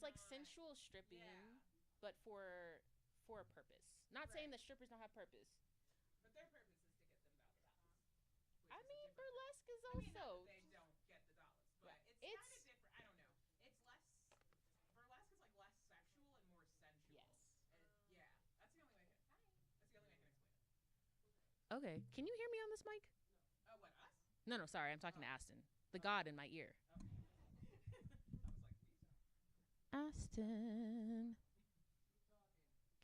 like sensual stripping, but for a purpose. Not saying that strippers don't have purpose. But their purpose is to get them dollars, which I is a mean, different purpose. burlesque is I mean, not that also they don't get the dollars, yeah. but it's kind of It's different. I don't know. It's less burlesque is like less sexual and more sensual. yes. Yeah, that's the only way I can. Hi. That's the only way I can explain it. Okay. Can you hear me on this mic? Oh, what us? No, no. Sorry, I'm talking Oh. to Aston, the god in my ear. Oh. I was like, please Aston,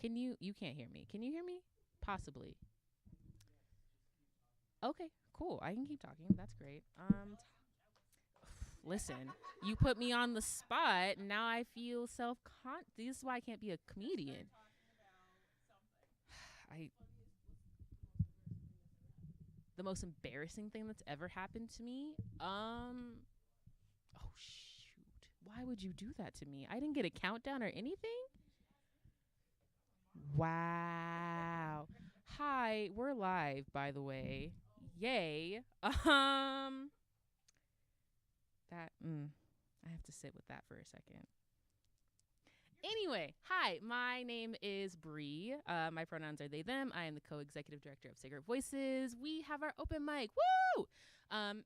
can you? You can't hear me. Can you hear me? Possibly. Okay. Cool. I can keep talking. That's great. Listen, you put me on the spot. Now I feel This is why I can't be a comedian. I the most embarrassing thing that's ever happened to me. Oh shoot. Why would you do that to me? I didn't get a countdown or anything? Wow. Hi, we're live by the way. Yay. That I have to sit with that for a second. Anyway, hi, my name is Bree. My pronouns are they, them. I am the co-executive director of Sacred Voices. We have our open mic. Woo!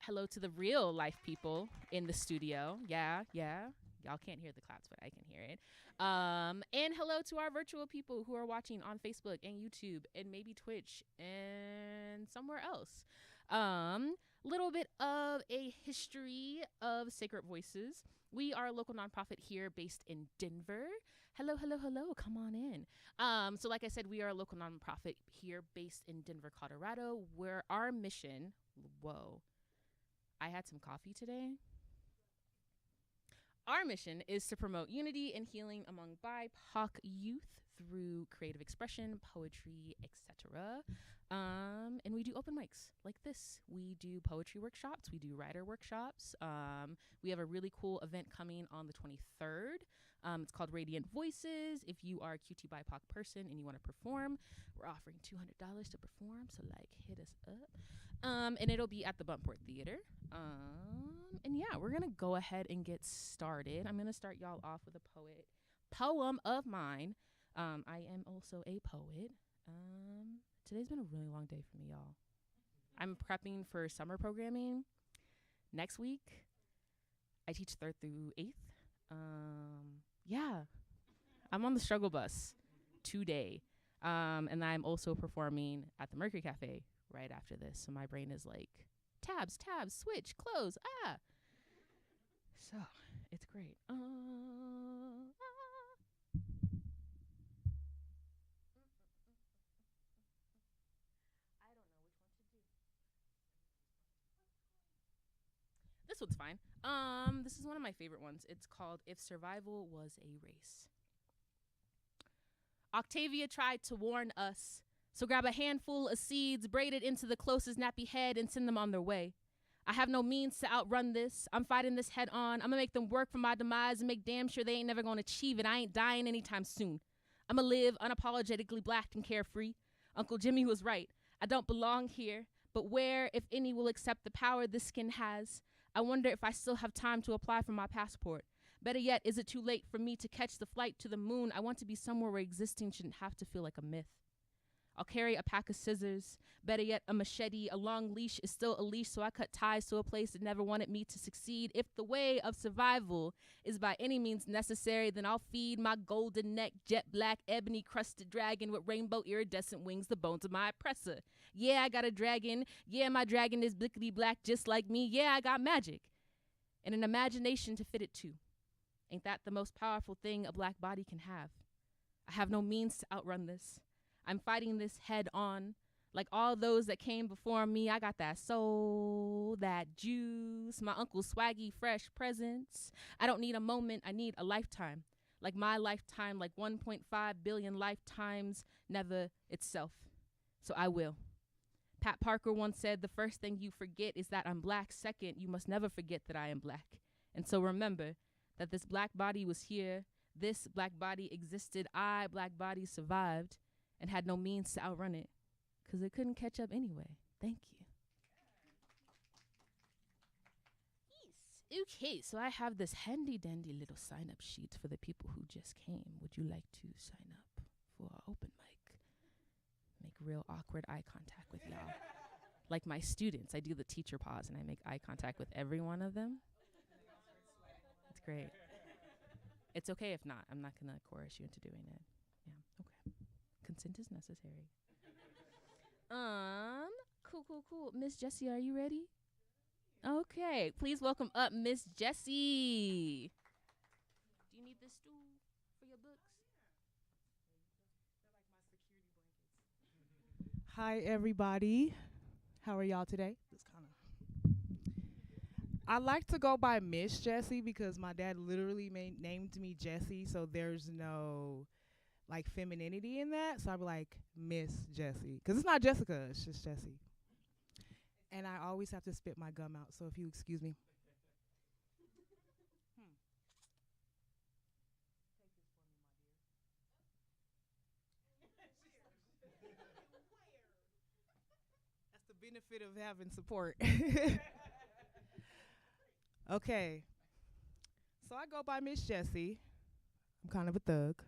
Hello to the real life people in the studio. Yeah. Y'all can't hear the claps, but I can hear it. And hello to our virtual people who are watching on Facebook and YouTube and maybe Twitch and somewhere else. Little bit of a history of Sacred Voices. We are a local nonprofit here based in Denver. Hello. Come on in. So like I said, we are a local nonprofit here based in Denver, Colorado, where our mission, whoa, I had some coffee today. Our mission is to promote unity and healing among BIPOC youth through creative expression, poetry, etc. And we do open mics like this. We do poetry workshops. We do writer workshops. We have a really cool event coming on the 23rd. It's called Radiant Voices. If you are a QT BIPOC person and you want to perform, we're offering $200 to perform. So like hit us up. And it'll be at the Buntport Theater. And yeah, we're going to go ahead and get started. I'm going to start y'all off with a poem of mine. I am also a poet. Today's been a really long day for me, y'all. I'm prepping for summer programming. Next week, I teach 3rd through 8th. Yeah, I'm on the struggle bus today. And I'm also performing at the Mercury Cafe right after this. So my brain is like, tabs, switch, close, ah. So it's great. I don't know which one to do. This one's fine. This is one of my favorite ones. It's called If Survival Was a Race. Octavia tried to warn us, so grab a handful of seeds, braid it into the closest nappy head, and send them on their way. I have no means to outrun this. I'm fighting this head on. I'm gonna make them work for my demise and make damn sure they ain't never gonna achieve it. I ain't dying anytime soon. I'm gonna live unapologetically black and carefree. Uncle Jimmy was right. I don't belong here, but where, if any, will accept the power this skin has? I wonder if I still have time to apply for my passport. Better yet, is it too late for me to catch the flight to the moon? I want to be somewhere where existing shouldn't have to feel like a myth. I'll carry a pack of scissors, better yet a machete. A long leash is still a leash, so I cut ties to a place that never wanted me to succeed. If the way of survival is by any means necessary, then I'll feed my golden neck, jet black, ebony crusted dragon with rainbow iridescent wings, the bones of my oppressor. Yeah, I got a dragon. Yeah, my dragon is blickety black just like me. Yeah, I got magic and an imagination to fit it too. Ain't that the most powerful thing a black body can have? I have no means to outrun this. I'm fighting this head on. Like all those that came before me, I got that soul, that juice, my uncle's swaggy, fresh presence. I don't need a moment, I need a lifetime. Like my lifetime, like 1.5 billion lifetimes, never itself. So I will. Pat Parker once said, the first thing you forget is that I'm black. Second, you must never forget that I am black. And so remember that this black body was here. This black body existed. I, black body, survived and had no means to outrun it because it couldn't catch up anyway. Thank you. Yes. Okay, so I have this handy dandy little sign up sheet for the people who just came. Would you like to sign up for our open mic? Make real awkward eye contact with y'all. Like my students, I do the teacher pause and I make eye contact with every one of them. It's great. It's okay if not. I'm not going to coerce you into doing it. Yeah, okay. Consent is necessary. Cool. Miss Jessie, are you ready? Okay, please welcome up Miss Jessie. Do you need this stool for your books? Hi, everybody. How are y'all today? I like to go by Miss Jessie because my dad literally named me Jessie, so there's no like femininity in that. So I'd be like Miss Jessie because it's not Jessica, it's just Jessie. And I always have to spit my gum out, so if you excuse me. That's the benefit of having support. Okay. So I go by Miss Jessie. I'm kind of a thug.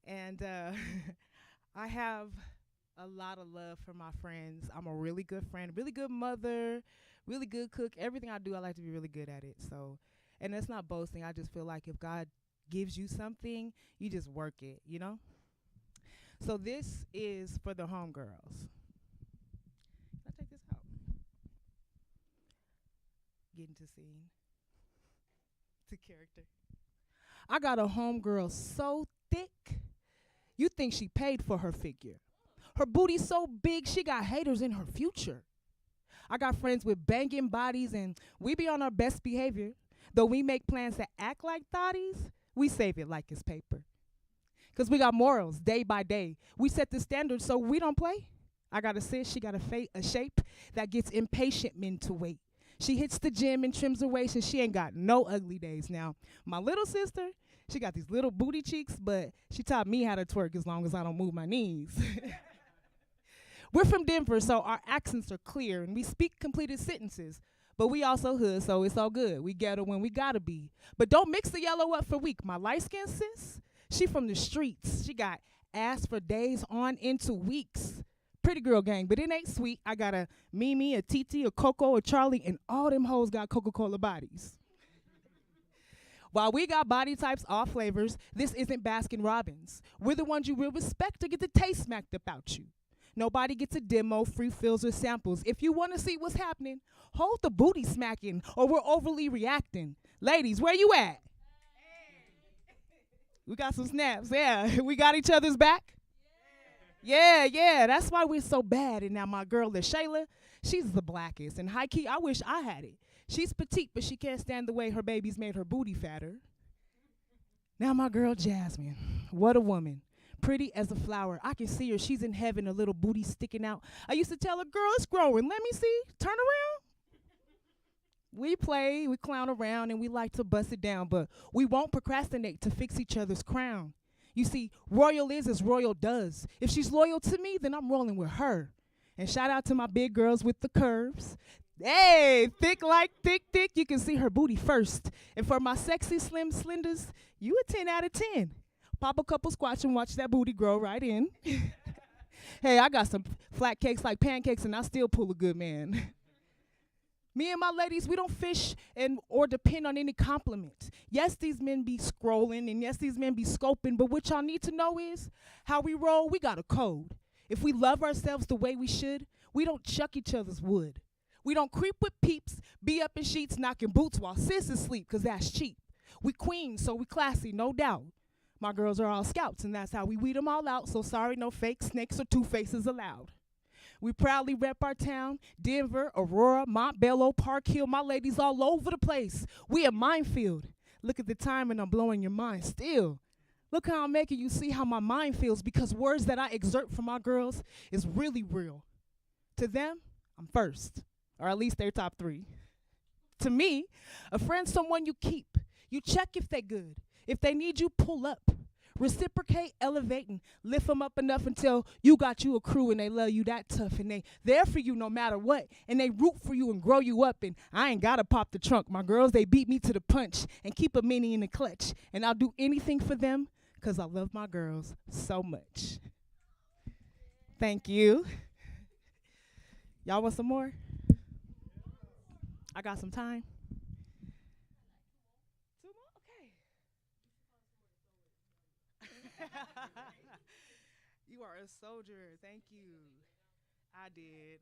And I have a lot of love for my friends. I'm a really good friend, really good mother, really good cook. Everything I do, I like to be really good at it. So, and that's not boasting. I just feel like if God gives you something, you just work it, you know? So this is for the homegirls. Can I take this out? Get into scene. To character. I got a homegirl so thick, you think she paid for her figure. Her booty so big, she got haters in her future. I got friends with banging bodies, and we be on our best behavior. Though we make plans to act like thotties, we save it like it's paper. Because we got morals day by day. We set the standards so we don't play. I got a sis, she got a shape that gets impatient men to wait. She hits the gym and trims her waist, and she ain't got no ugly days. Now, my little sister, she got these little booty cheeks, but she taught me how to twerk as long as I don't move my knees. We're from Denver, so our accents are clear, and we speak completed sentences. But we also hood, so it's all good. We ghetto when we gotta be. But don't mix the yellow up for weak. My light-skinned sis, she from the streets. She got ass for days on into weeks. Pretty girl gang, but it ain't sweet. I got a Mimi, a Titi, a Coco, a Charlie, and all them hoes got Coca-Cola bodies. While we got body types, all flavors, this isn't Baskin Robbins. We're the ones you will respect to get the taste smacked about you. Nobody gets a demo, free fills, or samples. If you want to see what's happening, hold the booty smacking, or we're overly reacting. Ladies, where you at? We got some snaps, yeah. We got each other's back? Yeah, that's why we're so bad. And now my girl, Shayla, she's the blackest. And high key, I wish I had it. She's petite, but she can't stand the way her babies made her booty fatter. Now my girl, Jasmine, what a woman. Pretty as a flower. I can see her. She's in heaven, a little booty sticking out. I used to tell her, girl, it's growing. Let me see. Turn around. We play, we clown around, and we like to bust it down, but we won't procrastinate to fix each other's crown. You see, royal is as royal does. If she's loyal to me, then I'm rolling with her. And shout out to my big girls with the curves. Hey, thick like thick. You can see her booty first. And for my sexy slim slenders, you a 10 out of 10. Pop a couple squats and watch that booty grow right in. Hey, I got some flat cakes like pancakes, and I still pull a good man. Me and my ladies, we don't fish or depend on any compliment. Yes, these men be scrolling, and yes, these men be scoping, but what y'all need to know is how we roll, we got a code. If we love ourselves the way we should, we don't chuck each other's wood. We don't creep with peeps, be up in sheets, knocking boots while sis is asleep, because that's cheap. We queens, so we classy, no doubt. My girls are all scouts, and that's how we weed them all out, so sorry, no fake snakes or two faces allowed. We proudly rep our town, Denver, Aurora, Montbello, Park Hill. My ladies all over the place. We a minefield. Look at the time and I'm blowing your mind still. Look how I'm making you see how my mind feels because words that I exert from my girls is really real. To them, I'm first, or at least they're top 3. To me, a friend's someone you keep. You check if they good. If they need you, pull up. Reciprocate, elevate, and lift them up enough until you got you a crew and they love you that tough and they there for you no matter what. And they root for you and grow you up. And I ain't got to pop the trunk. My girls, they beat me to the punch and keep a mini in the clutch. And I'll do anything for them because I love my girls so much. Thank you. Y'all want some more? I got some time. 2 more? Okay. You are a soldier. Thank you. I did.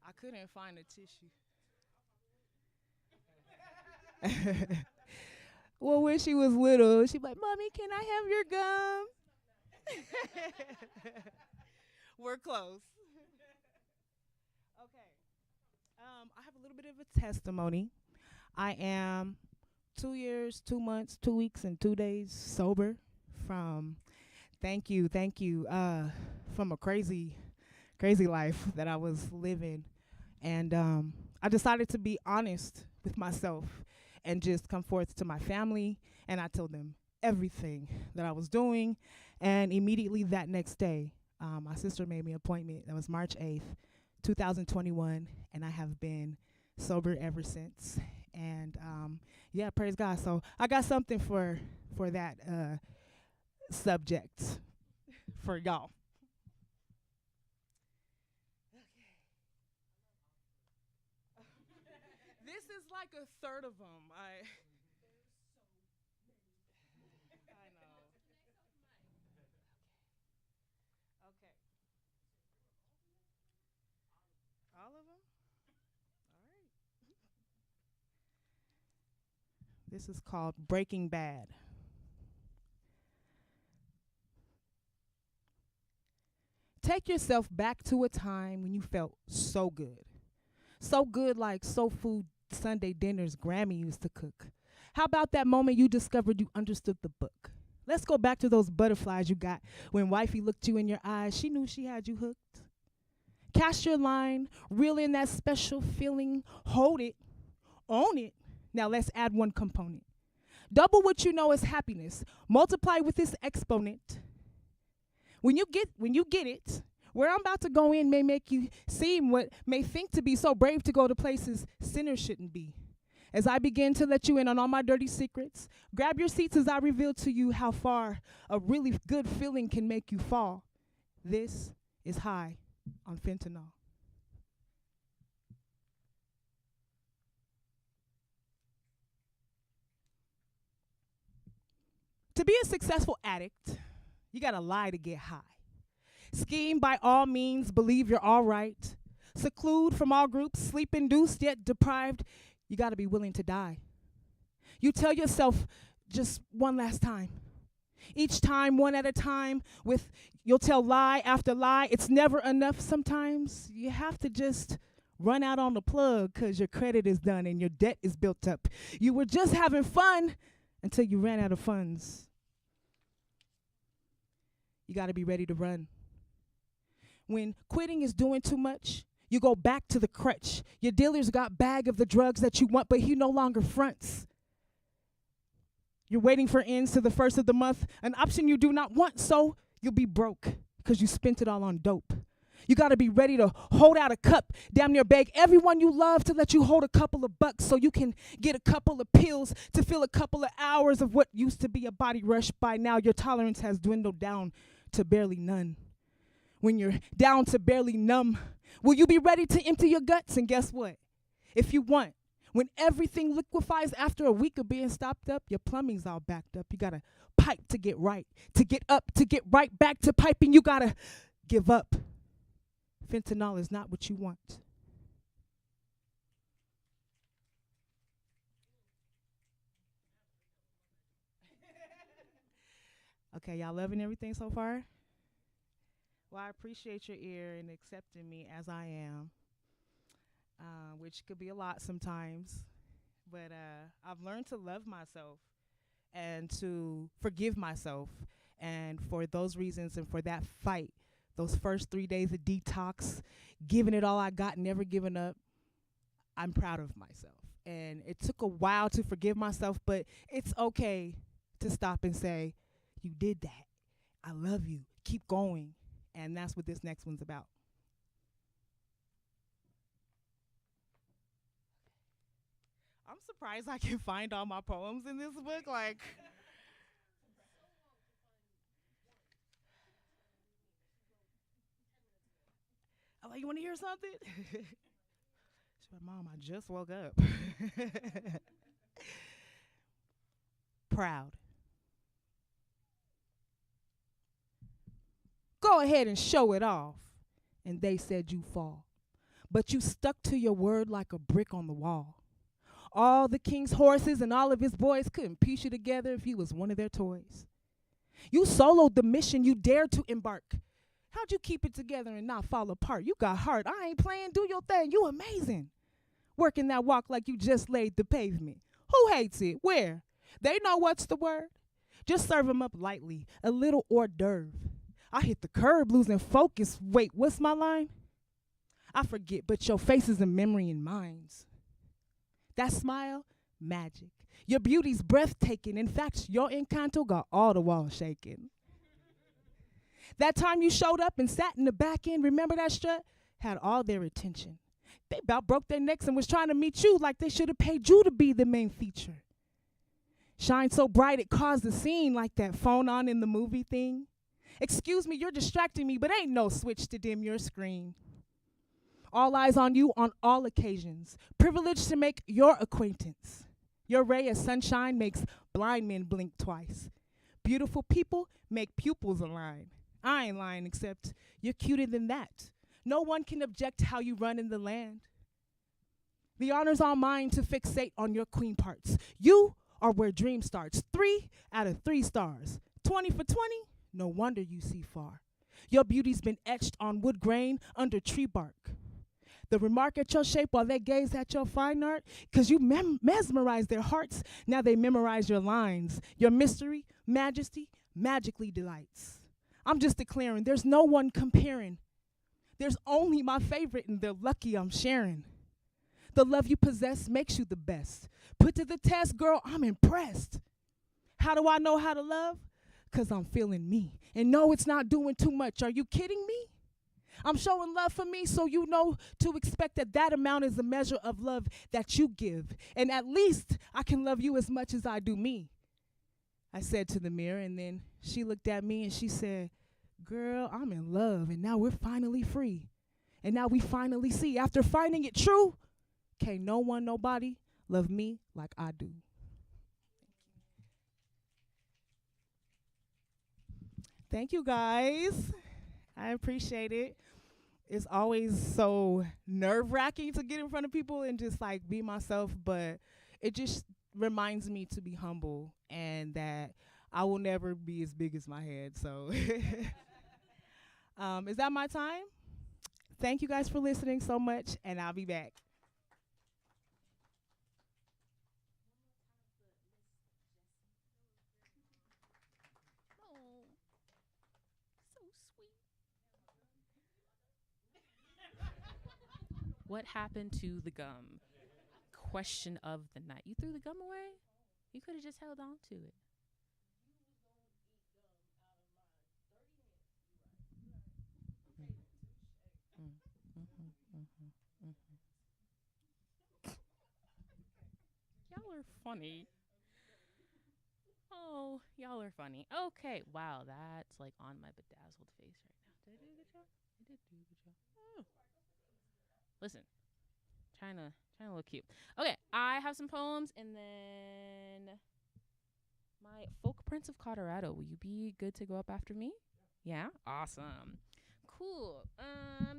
I couldn't find a tissue. Well, when she was little, she'd be like, Mommy, can I have your gum? We're close. Okay. I have a little bit of a testimony. I am 2 years, 2 months, 2 weeks, and 2 days sober from, thank you, from a crazy life that I was living. And I decided to be honest with myself and just come forth to my family. And I told them everything that I was doing. And immediately that next day, my sister made me an appointment. That was March 8th, 2021. And I have been sober ever since. And yeah, praise God. So I got something for that subject for y'all. This is like a third of them. I know. Okay. All of them? All right. This is called Breaking Bad. Take yourself back to a time when you felt so good. So good like soul food Sunday dinners Grammy used to cook. How about that moment you discovered you understood the book? Let's go back to those butterflies you got when wifey looked you in your eyes. She knew she had you hooked. Cast your line, reel in that special feeling, hold it, own it. Now let's add one component. Double what you know is happiness. Multiply with this exponent. When you get it, where I'm about to go in may make you seem what may think to be so brave to go to places sinners shouldn't be. As I begin to let you in on all my dirty secrets, grab your seats as I reveal to you how far a really good feeling can make you fall. This is High on Fentanyl. To be a successful addict, you gotta lie to get high. Scheme by all means, believe you're all right. Seclude from all groups, sleep induced yet deprived. You gotta be willing to die. You tell yourself just one last time. Each time, one at a time, you'll tell lie after lie. It's never enough sometimes. You have to just run out on the plug because your credit is done and your debt is built up. You were just having fun until you ran out of funds. You got to be ready to run. When quitting is doing too much, you go back to the crutch. Your dealer's got bag of the drugs that you want, but he no longer fronts. You're waiting for ends to the first of the month, an option you do not want, so you'll be broke because you spent it all on dope. You got to be ready to hold out a cup, damn near beg everyone you love to let you hold a couple of bucks so you can get a couple of pills to fill a couple of hours of what used to be a body rush. By now, your tolerance has dwindled down to barely none. When you're down to barely numb, will you be ready to empty your guts? And guess what? If you want, when everything liquefies after a week of being stopped up, your plumbing's all backed up. You got to pipe to get right, to get up, to get right back to piping. You got to give up. Fentanyl is not what you want. Okay, y'all loving everything so far? Well, I appreciate your ear and accepting me as I am, which could be a lot sometimes. But I've learned to love myself and to forgive myself. And for those reasons and for that fight, those first 3 days of detox, giving it all I got, never giving up, I'm proud of myself. And it took a while to forgive myself, but it's okay to stop and say, You did that. I love you. Keep going. And that's what this next one's about. I'm surprised I can find all my poems in this book. Like, I'm like, you want to hear something? She's like, Mom, I just woke up. Proud. Go ahead and show it off. And they said you fall. But you stuck to your word like a brick on the wall. All the king's horses and all of his boys couldn't piece you together if you was one of their toys. You soloed the mission you dared to embark. How'd you keep it together and not fall apart? You got heart. I ain't playing. Do your thing. You amazing. Working that walk like you just laid the pavement. Who hates it? Where? They know what's the word. Just serve 'em up lightly. A little hors d'oeuvre. I hit the curb, losing focus. Wait, what's my line? I forget, but your face is a memory in minds. That smile, magic. Your beauty's breathtaking. In fact, your Encanto got all the walls shaking. That time you showed up and sat in the back end, remember that strut? Had all their attention. They about broke their necks and was trying to meet you like they should have paid you to be the main feature. Shine so bright it caused a scene like that phone on in the movie thing. Excuse me, you're distracting me, but ain't no switch to dim your screen. All eyes on you on all occasions. Privileged to make your acquaintance. Your ray of sunshine makes blind men blink twice. Beautiful people make pupils align. I ain't lying, except you're cuter than that. No one can object how you run in the land. The honor's all mine to fixate on your queen parts. You are where dream starts. 3 out of 3 stars. 20 for 20, no wonder you see far. Your beauty's been etched on wood grain under tree bark. The remark at your shape while they gaze at your fine art, 'cause you mesmerize their hearts, now they memorize your lines. Your mystery, majesty, magically delights. I'm just declaring, there's no one comparing. There's only my favorite, and they're lucky I'm sharing. The love you possess makes you the best. Put to the test, girl, I'm impressed. How do I know how to love? 'Cause I'm feeling me. And no, it's not doing too much. Are you kidding me? I'm showing love for me, so you know to expect that amount is a measure of love that you give. And at least I can love you as much as I do me. I said to the mirror, and then she looked at me and she said, girl, I'm in love, and now we're finally free. And now we finally see, after finding it true, can't no one, nobody love me like I do. Thank you, guys. I appreciate it. It's always so nerve-wracking to get in front of people and just like be myself, but it just reminds me to be humble and that I will never be as big as my head. So is that my time? Thank you guys for listening so much, and I'll be back. Oh, so sweet. What happened to the gum? Question of the night. You threw the gum away? You could have just held on to it. Mm, mhm, mhm, mhm. Y'all are funny. Oh, y'all are funny. Okay, wow, that's like on my bedazzled face right now. Did I do a good job? I did do a good job. Oh. Listen, trying to look cute. Okay, I have some poems, and then my folk prince of Colorado. Will you be good to go up after me? Yeah, awesome, cool.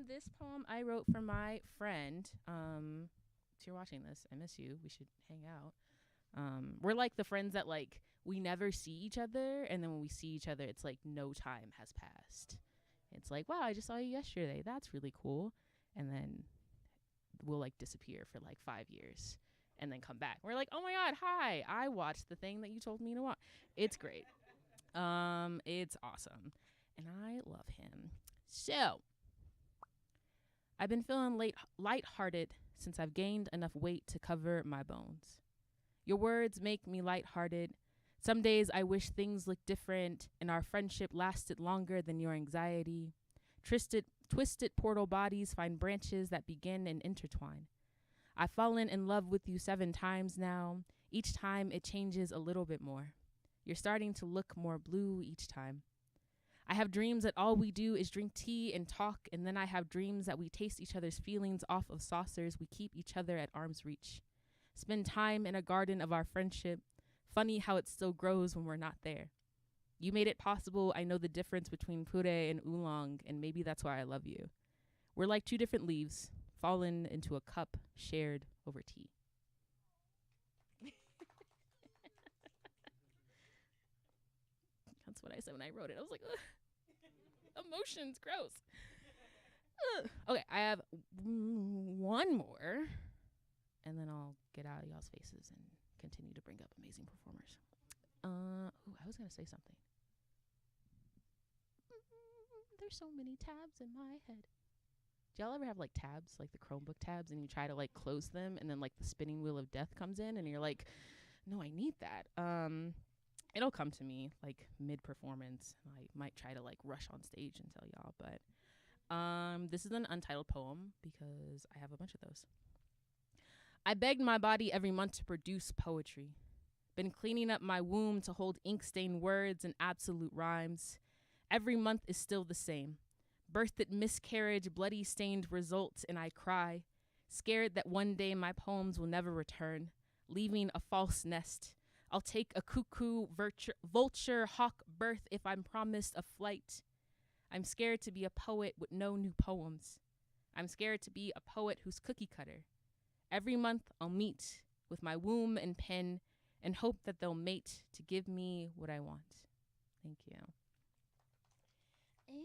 This poem I wrote for my friend. If you're watching this, I miss you. We should hang out. We're like the friends that like we never see each other, and then when we see each other, it's like no time has passed. It's like, wow, I just saw you yesterday. That's really cool. And then we'll like disappear for like 5 years and then come back. We're like, oh my God, hi, I watched the thing that you told me to watch. It's great. It's awesome. And I love him. So I've been feeling lighthearted since I've gained enough weight to cover my bones. Your words make me lighthearted, Some days I wish things looked different and our friendship lasted longer than your anxiety. Twisted portal bodies find branches that begin and intertwine. I've fallen in love with you 7 times now. Each time it changes a little bit more. You're starting to look more blue each time. I have dreams that all we do is drink tea and talk, and then I have dreams that we taste each other's feelings off of saucers we keep each other at arm's reach. Spend time in a garden of our friendship. Funny how it still grows when we're not there. You made it possible. I know the difference between puree and oolong, and maybe that's why I love you. We're like 2 different leaves, fallen into a cup shared over tea. That's what I said when I wrote it. I was like, ugh. Emotions, gross. Okay, I have one more, and then I'll get out of y'all's faces and continue to bring up amazing performers. I was gonna say something. There's so many tabs in my head. Do y'all ever have like tabs, like the Chromebook tabs, and you try to like close them, and then like the spinning wheel of death comes in, and you're like, no, I need that. It'll come to me like mid-performance. I might try to like rush on stage and tell y'all, but this is an untitled poem because I have a bunch of those. I begged my body every month to produce poetry. Been cleaning up my womb to hold ink-stained words and absolute rhymes. Every month is still the same. Birthed miscarriage, bloody-stained results, and I cry, scared that one day my poems will never return, leaving a false nest. I'll take a cuckoo, vulture, hawk birth if I'm promised a flight. I'm scared to be a poet with no new poems. I'm scared to be a poet who's cookie cutter. Every month I'll meet with my womb and pen and hope that they'll mate to give me what I want. Thank you. Okay.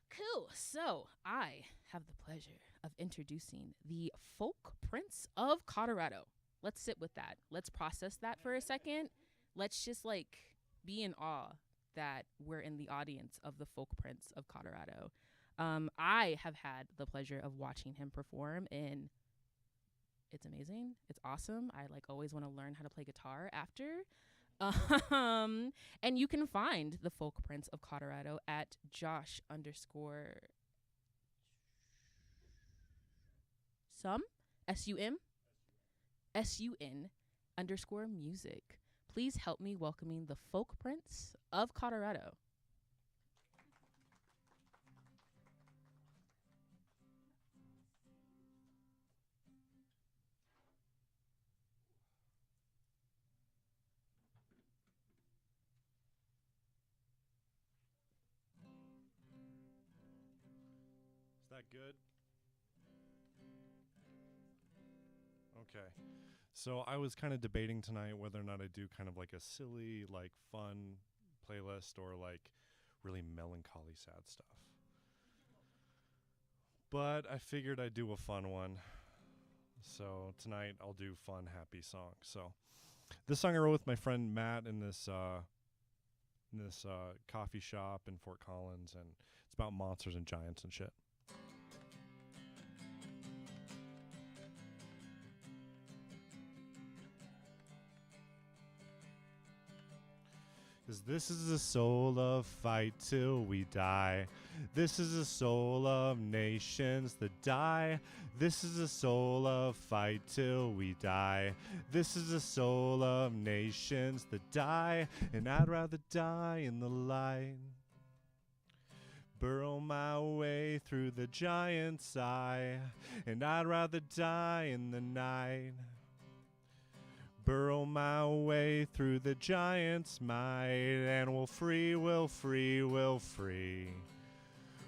Cool. So I have the pleasure of introducing the folk prince of Colorado. Let's sit with that. Let's process that for a second. Let's just like be in awe that we're in the audience of the folk prince of Colorado. I have had the pleasure of watching him perform, and it's amazing. It's awesome. I like always want to learn how to play guitar after. And you can find the folk prince of Colorado at Josh underscore some SUM SUN underscore music. Please help me welcoming the folk prince of Colorado. Is that good? Okay. So I was kind of debating tonight whether or not I do kind of like a silly, like fun playlist or like really melancholy, sad stuff. But I figured I'd do a fun one. So tonight I'll do fun, happy songs. So this song I wrote with my friend Matt in this coffee shop in Fort Collins, and it's about monsters and giants and shit. 'Cause this is the soul of fight till we die. This is the soul of nations that die. This is the soul of fight till we die. This is the soul of nations that die. And I'd rather die in the light. Burrow my way through the giant's eye. And I'd rather die in the night. Burrow my way through the giant's might, and we'll free, we'll free, we'll free.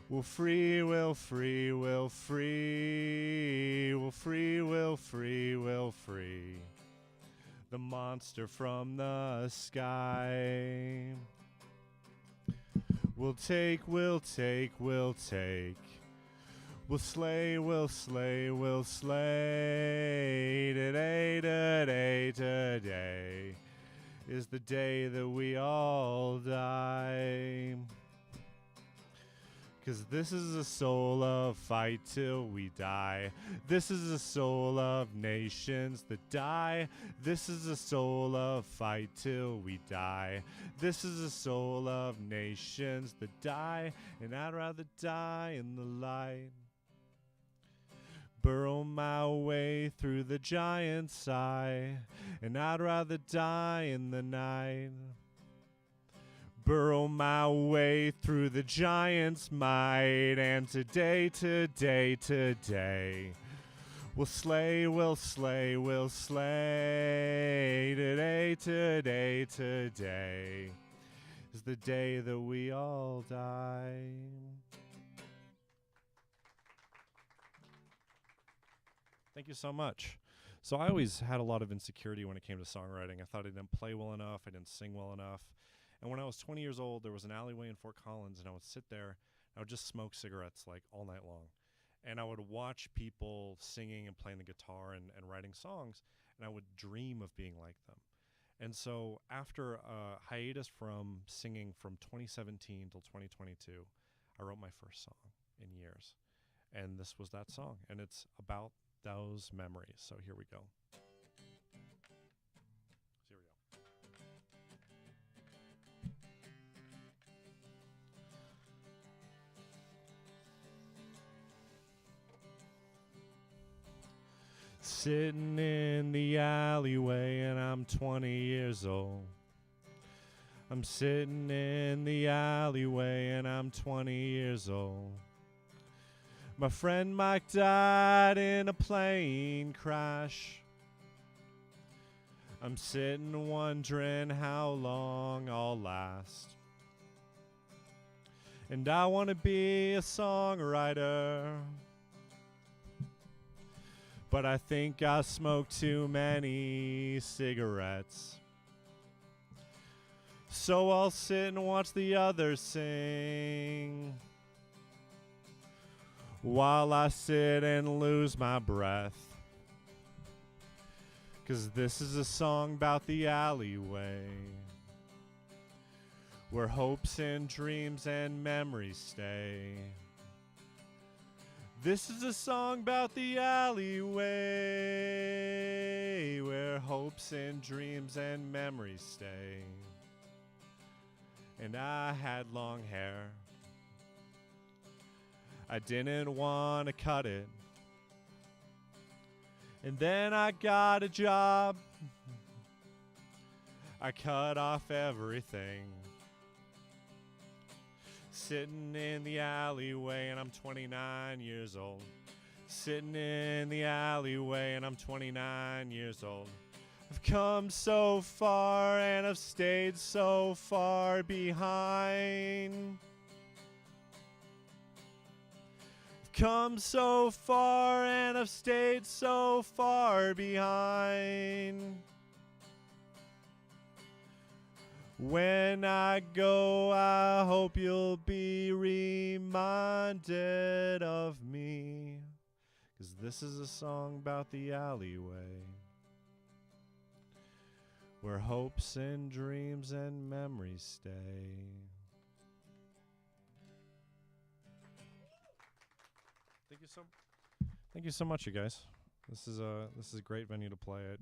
We'll free, we'll free, we'll free. We'll free, we'll free, we'll free. The monster from the sky. We'll take, we'll take, we'll take. We'll slay, we'll slay, we'll slay. Today, today, today is the day that we all die. 'Cause this is the soul of fight till we die. This is the soul of nations that die. This is the soul of fight till we die. This is the soul of nations that die. And I'd rather die in the light. Burrow my way through the giant's eye. And I'd rather die in the night. Burrow my way through the giant's might, and today, we'll slay, we'll slay, we'll slay. Today is the day that we all die. Thank you so much. So I always had a lot of insecurity when it came to songwriting. I thought I didn't play well enough, I didn't sing well enough. And when I was 20 years old, there was an alleyway in Fort Collins, and I would sit there, and I would just smoke cigarettes like all night long. And I would watch people singing and playing the guitar and writing songs, and I would dream of being like them. And so after a hiatus from singing from 2017 till 2022, I wrote my first song in years. And this was that song, and it's about those memories. So here we go. Sitting in the alleyway and I'm 20 years old. I'm sitting in the alleyway and I'm 20 years old. My friend Mike died in a plane crash. I'm sitting wondering how long I'll last. And I want to be a songwriter, but I think I smoked too many cigarettes. So I'll sit and watch the others sing while I sit and lose my breath. 'Cause this is a song about the alleyway where hopes and dreams and memories stay. This is a song about the alleyway where hopes and dreams and memories stay. And I had long hair. I didn't want to cut it. And then I got a job. I cut off everything. Sitting in the alleyway and I'm 29 years old. Sitting in the alleyway and I'm 29 years old. I've come so far and I've stayed so far behind. I've come so far and I've stayed so far behind. When I go, I hope you'll be reminded of me. 'Cause this is a song about the alleyway where hopes and dreams and memories stay. Thank you so much, you guys. This is a great venue to play at.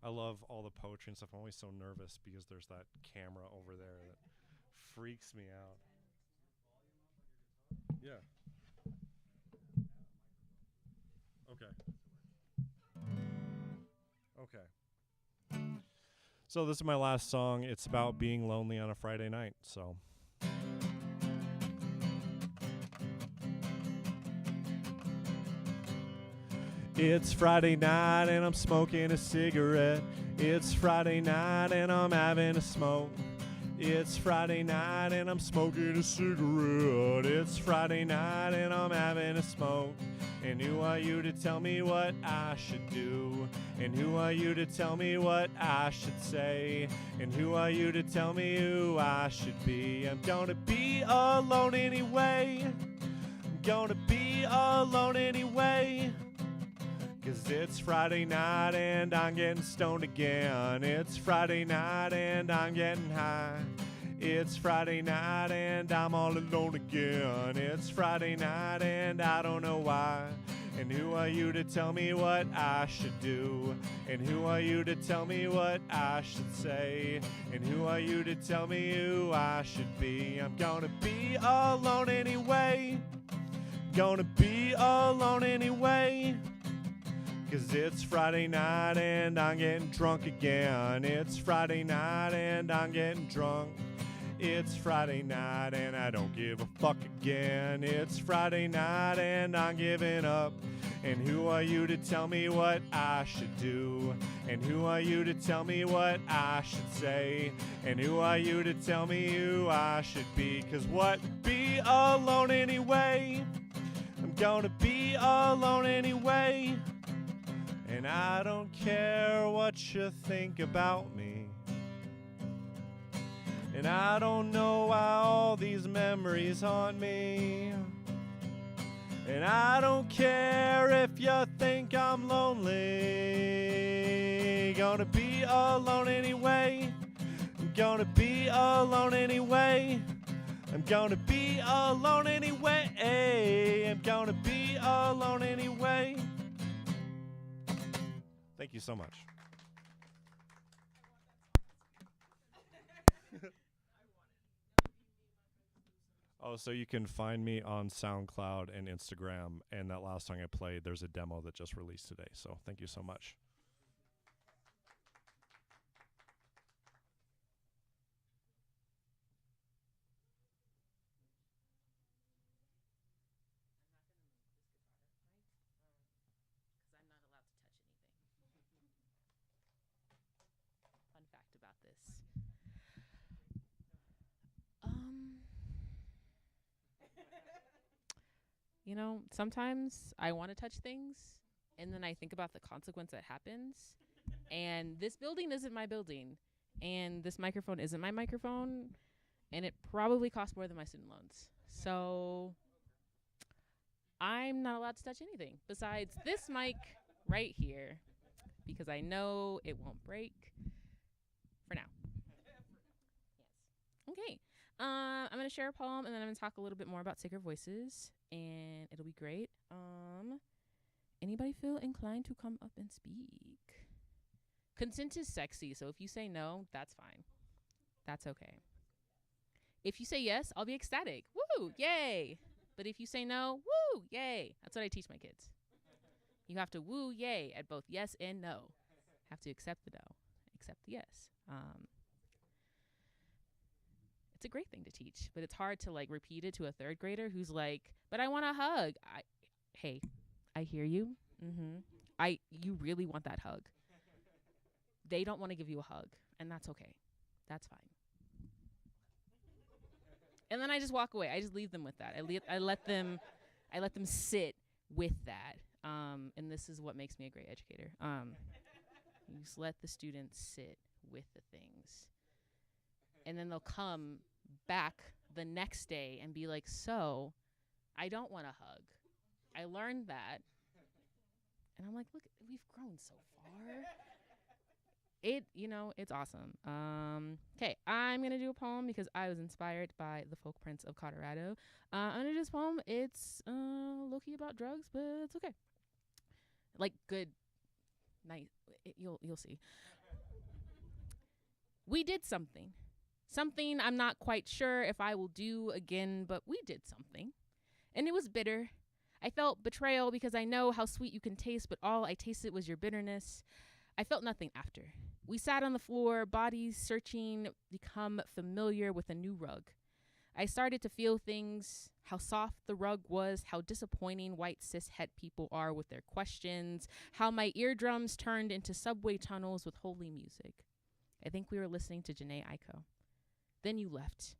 I love all the poetry and stuff. I'm always so nervous because there's that camera over there that freaks me out. Yeah. Okay. Okay. So this is my last song. It's about being lonely on a Friday night, so. It's Friday night and I'm smoking a cigarette. It's Friday night and I'm having a smoke. It's Friday night and I'm smoking a cigarette. It's Friday night and I'm having a smoke. And who are you to tell me what I should do? And who are you to tell me what I should say? And who are you to tell me who I should be? I'm gonna be alone anyway. I'm gonna be alone anyway. 'Cause it's Friday night and I'm getting stoned again. It's Friday night and I'm getting high. It's Friday night and I'm all alone again. It's Friday night and I don't know why. And who are you to tell me what I should do? And who are you to tell me what I should say? And who are you to tell me who I should be? I'm gonna be alone anyway. Gonna be alone anyway. 'Cause it's Friday night and I'm getting drunk again. It's Friday night and I'm getting drunk. It's Friday night and I don't give a fuck again. It's Friday night and I'm giving up. And who are you to tell me what I should do? And who are you to tell me what I should say? And who are you to tell me who I should be? 'Cause what? Be alone anyway. I'm gonna be alone anyway. And I don't care what you think about me. And I don't know why all these memories haunt me. And I don't care if you think I'm lonely. Gonna be alone anyway. I'm gonna be alone anyway. I'm gonna be alone anyway. I'm gonna be alone anyway. Thank you so much. Oh, so you can find me on SoundCloud and Instagram. And that last song I played, there's a demo that just released today. So thank you so much. Fun fact about this. You know, sometimes I want to touch things and then I think about the consequence that happens. And this building isn't my building. And this microphone isn't my microphone. And it probably costs more than my student loans. So I'm not allowed to touch anything besides this mic right here because I know it won't break for now. Yes. Okay. I'm going to share a poem and then I'm going to talk a little bit more about Sacred Voices and it'll be great. Anybody feel inclined to come up and speak? Consent is sexy, so if you say no, that's fine. That's okay. If you say yes, I'll be ecstatic. Woo, yay. But if you say no, woo, yay. That's what I teach my kids. You have to woo, yay at both yes and no. Have to accept the no, accept the yes. It's a great thing to teach, but it's hard to like repeat it to a third grader who's like, but I want a hug. Hey, I hear you. You really want that hug. They don't want to give you a hug, and that's okay. That's fine. And then I just walk away. I just leave them with that. I let them sit with that. And this is what makes me a great educator. You just let the students sit with the things. And then they'll come back the next day and be like, so, I don't want a hug. I learned that. And I'm like, look, we've grown so far. It's awesome. Okay, I'm going to do a poem because I was inspired by the folk prince of Colorado. I'm going to do this poem. It's low-key about drugs, but it's okay. Like, good, nice. You'll see. We did something. Something I'm not quite sure if I will do again, but we did something. And it was bitter. I felt betrayal because I know how sweet you can taste, but all I tasted was your bitterness. I felt nothing after. We sat on the floor, bodies searching, become familiar with a new rug. I started to feel things, how soft the rug was, how disappointing white cis-het people are with their questions, how my eardrums turned into subway tunnels with holy music. I think we were listening to Janae Aiko. Then you left.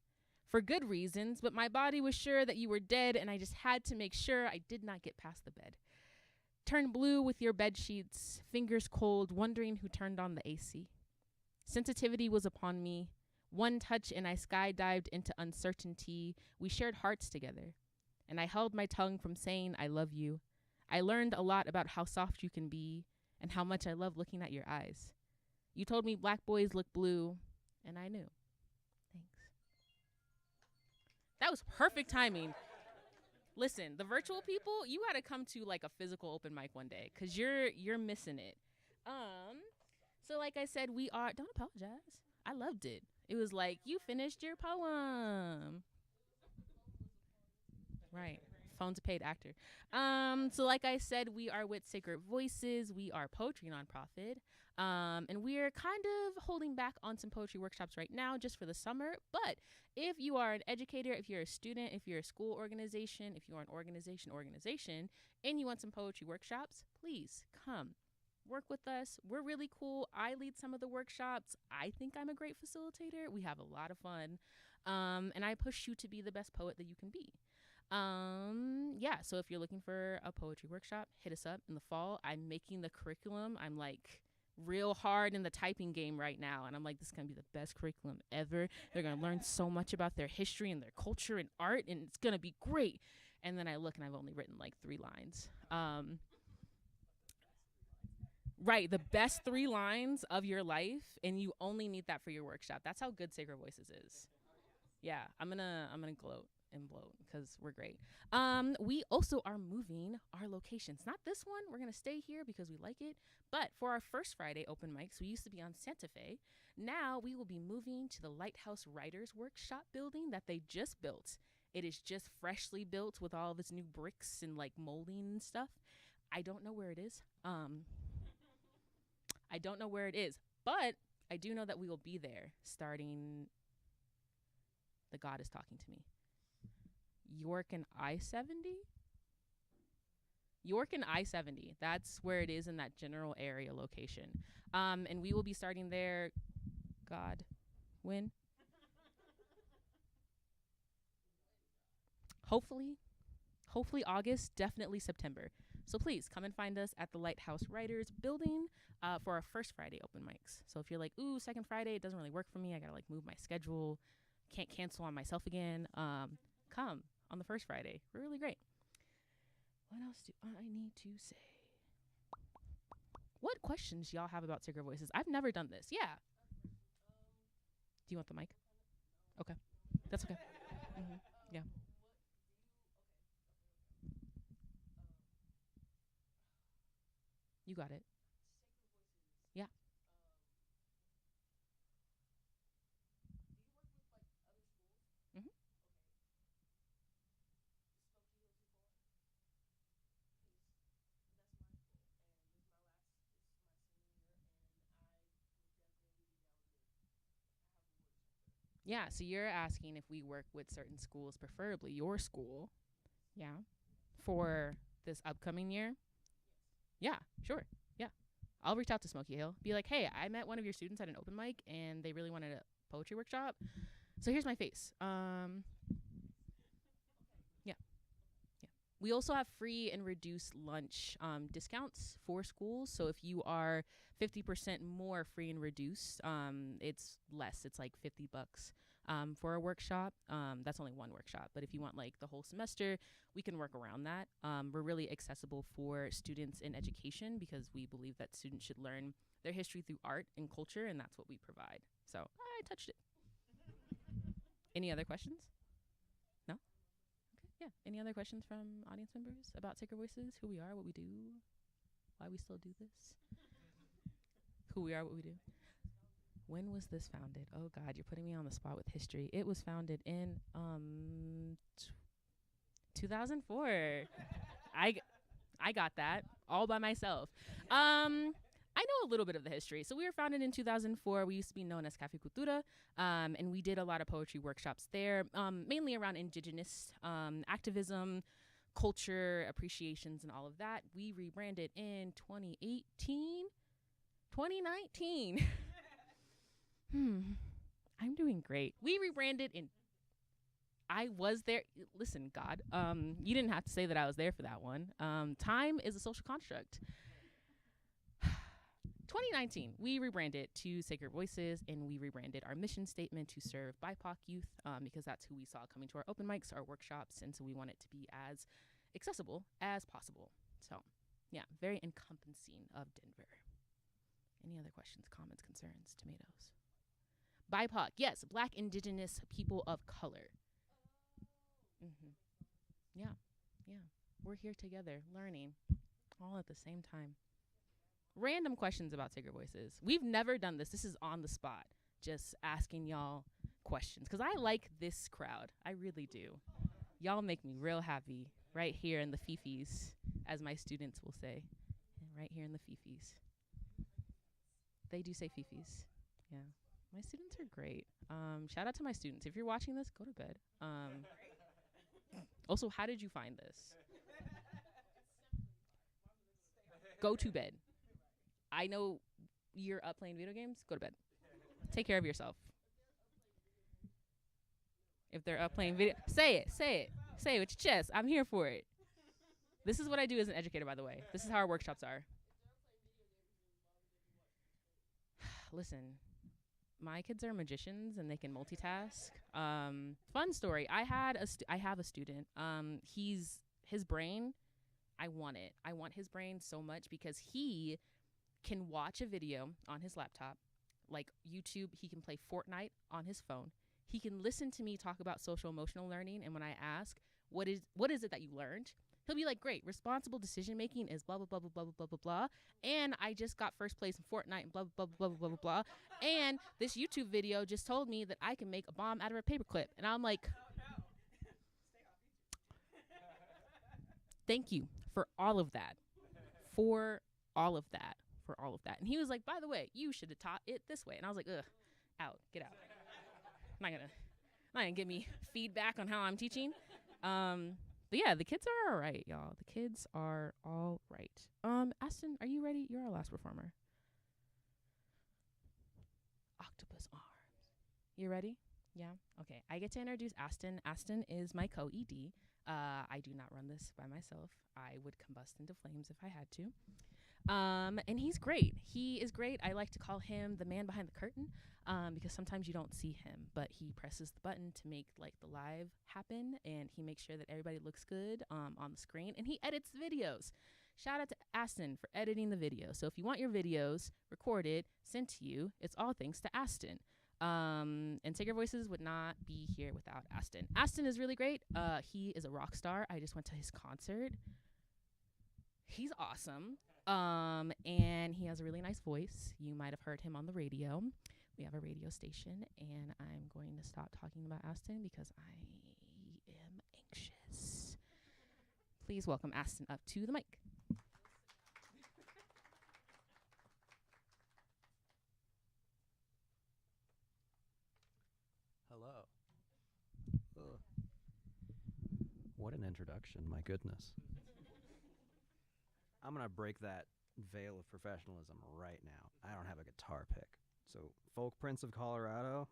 For good reasons, but my body was sure that you were dead, and I just had to make sure I did not get past the bed. Turned blue with your bed sheets, fingers cold, wondering who turned on the AC. Sensitivity was upon me. One touch and I skydived into uncertainty. We shared hearts together, and I held my tongue from saying I love you. I learned a lot about how soft you can be and how much I love looking at your eyes. You told me black boys look blue, and I knew. Thanks. That was perfect timing. Listen, the virtual people, you got to come to like a physical open mic one day cuz you're missing it. So like I said, we are don't apologize. I loved it. It was like you finished your poem. Right. Phone's a paid actor. So like I said, we are with Sacred Voices. We are poetry nonprofit. And we're kind of holding back on some poetry workshops right now just for the summer. But if you are an educator, if you're a student, if you're a school organization, if you're an organization, and you want some poetry workshops, please come. Work with us. We're really cool. I lead some of the workshops. I think I'm a great facilitator. We have a lot of fun. And I push you to be the best poet that you can be. Yeah, so if you're looking for a poetry workshop, hit us up in the fall. I'm making the curriculum. I'm like real hard in the typing game right now, and I'm like, this is gonna be the best curriculum ever. They're gonna learn so much about their history and their culture and art, and it's gonna be great. And then I look and I've only written like 3 lines. Right, the best 3 lines of your life, and you only need that for your workshop. That's how good Sacred Voices is. Yeah, I'm gonna gloat and bloat because we're great. We also are moving our locations. Not this one. We're gonna stay here because we like it. But for our first Friday open mics, we used to be on Santa Fe. Now we will be moving to the Lighthouse Writers Workshop building that they just built. It is just freshly built with all of its new bricks and like molding and stuff. I don't know where it is. I don't know where it is, but I do know that we will be there starting. The God is talking to me. York and I-70? York and I-70. That's where it is in that general area location. And we will be starting there. God, when? Hopefully August, definitely September. So please come and find us at the Lighthouse Writers building for our first Friday open mics. So if you're like, ooh, second Friday, it doesn't really work for me. I got to like move my schedule. Can't cancel on myself again. Come on the first Friday. We're really great. What else do I need to say? What questions y'all have about Sacred Voices? I've never done this. Yeah. Do you want the mic? Okay. That's okay. Yeah. You got it. Yeah. Mm-hmm. Yeah, so you're asking if we work with certain schools, preferably your school, yeah, for this upcoming year. Yeah, sure. Yeah. I'll reach out to Smoky Hill. Be like, hey, I met one of your students at an open mic and they really wanted a poetry workshop. So here's my face. Yeah. Yeah. We also have free and reduced lunch discounts for schools. So if you are 50% more free and reduced, it's less. It's like $50 for a workshop. That's only one workshop. But if you want like the whole semester, we can work around that. We're really accessible for students in education because we believe that students should learn their history through art and culture, and that's what we provide. So I touched it. Any other questions? No? Okay, yeah. Any other questions from audience members about Sacred Voices? Who we are, what we do, why we still do this? Who we are, what we do. When was this founded? Oh God, you're putting me on the spot with history. It was founded in 2004. I got that all by myself. I know a little bit of the history. So we were founded in 2004. We used to be known as Cafe Cultura, and we did a lot of poetry workshops there, mainly around indigenous activism, culture, appreciations, and all of that. We rebranded in 2019. I'm doing great. We rebranded in. I was there. Listen, God, you didn't have to say that I was there for that one. Time is a social construct. 2019, we rebranded to Sacred Voices, and we rebranded our mission statement to serve BIPOC youth because that's who we saw coming to our open mics, our workshops, and so we want it to be as accessible as possible. So, yeah, very encompassing of Denver. Any other questions, comments, concerns, tomatoes? BIPOC, yes, Black Indigenous People of Color. Yeah. We're here together, learning, all at the same time. Random questions about Tigger Voices. We've never done this. This is on the spot. Just asking y'all questions. Because I like this crowd. I really do. Y'all make me real happy right here in the Fifis, as my students will say. Right here in the Fifis. They do say Fifis. Yeah. My students are great. Shout out to my students. If you're watching this, go to bed. Also, how did you find this? Go to bed. I know you're up playing video games. Go to bed. Take care of yourself. If they're up playing video, say it with your chest. I'm here for it. This is what I do as an educator, by the way. This is how our workshops are. Listen, my kids are magicians and they can multitask. Fun story. I have a student. His brain, I want it. I want his brain so much because he can watch a video on his laptop, like YouTube. He can play Fortnite on his phone. He can listen to me talk about social emotional learning. And when I ask, what is it that you learned? He'll be like, great, responsible decision making is blah, blah, blah, blah, blah, blah, blah, blah. And I just got first place in Fortnite and blah, blah, blah, blah, blah, blah, blah. And this YouTube video just told me that I can make a bomb out of a paperclip. And I'm like, thank you for all of that. For all of that. And he was like, by the way, you should have taught it this way. And I was like, ugh, out, get out. Not gonna give me feedback on how I'm teaching. But yeah, the kids are all right, y'all. The kids are all right. Aston, are you ready? You're our last performer. Octopus arms. You ready? Yeah? Okay. I get to introduce Aston. Aston is my co-ED. I do not run this by myself. I would combust into flames if I had to. And he's great. He is great. I like to call him the man behind the curtain, because sometimes you don't see him, but he presses the button to make like the live happen, and he makes sure that everybody looks good on the screen, and he edits the videos. Shout out to Aston for editing the video. So if you want your videos recorded, sent to you, it's all thanks to Aston. And Tigger Voices would not be here without Aston. Aston is really great. He is a rock star. I just went to his concert. He's awesome. And he has a really nice voice. You might have heard him on the radio. We have a radio station, and I'm going to stop talking about Aston because I am anxious. Please welcome Aston up to the mic. Hello. Ugh. What an introduction, my goodness. I'm going to break that veil of professionalism right now. I don't have a guitar pick. So, folk prince of Colorado,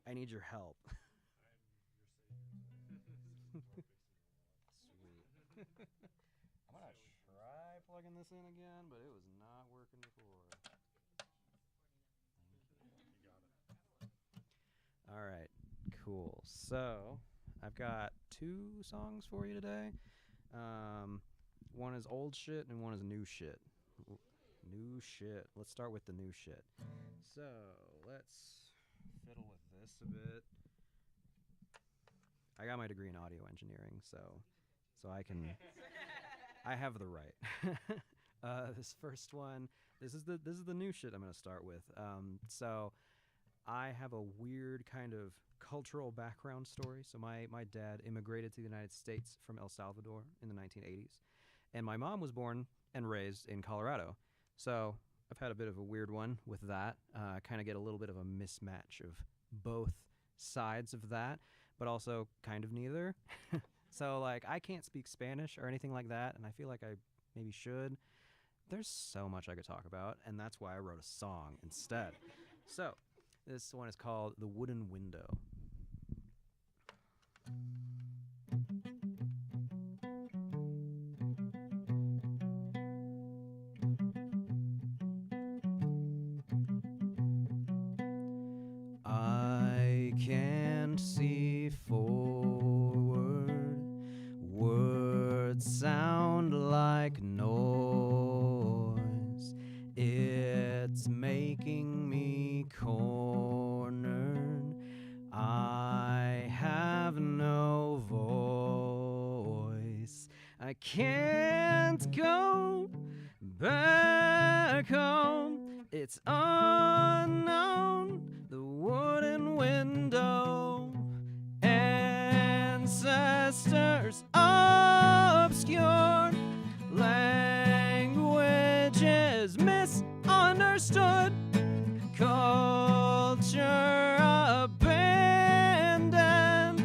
I need your help. Sweet. I'm going to try plugging this in again, but it was not working before. All right, cool. So, I've got 2 songs for you today. One is old shit and one is new shit. New shit. Let's start with the new shit. So, let's fiddle with this a bit. I got my degree in audio engineering, so I can I have the right. This first one, this is the new shit I'm going to start with. So I have a weird kind of cultural background story. So my dad immigrated to the United States from El Salvador in the 1980s. And my mom was born and raised in Colorado. So I've had a bit of a weird one with that. Kind of get a little bit of a mismatch of both sides of that, but also kind of neither. So, like, I can't speak Spanish or anything like that, and I feel like I maybe should. There's so much I could talk about, and that's why I wrote a song instead. So, this one is called The Wooden Window. I can't see forward. Words sound like noise. It's making me cornered. can't go back home. It's unknown, the wooden window. Ancestors obscured, languages misunderstood, culture abandoned,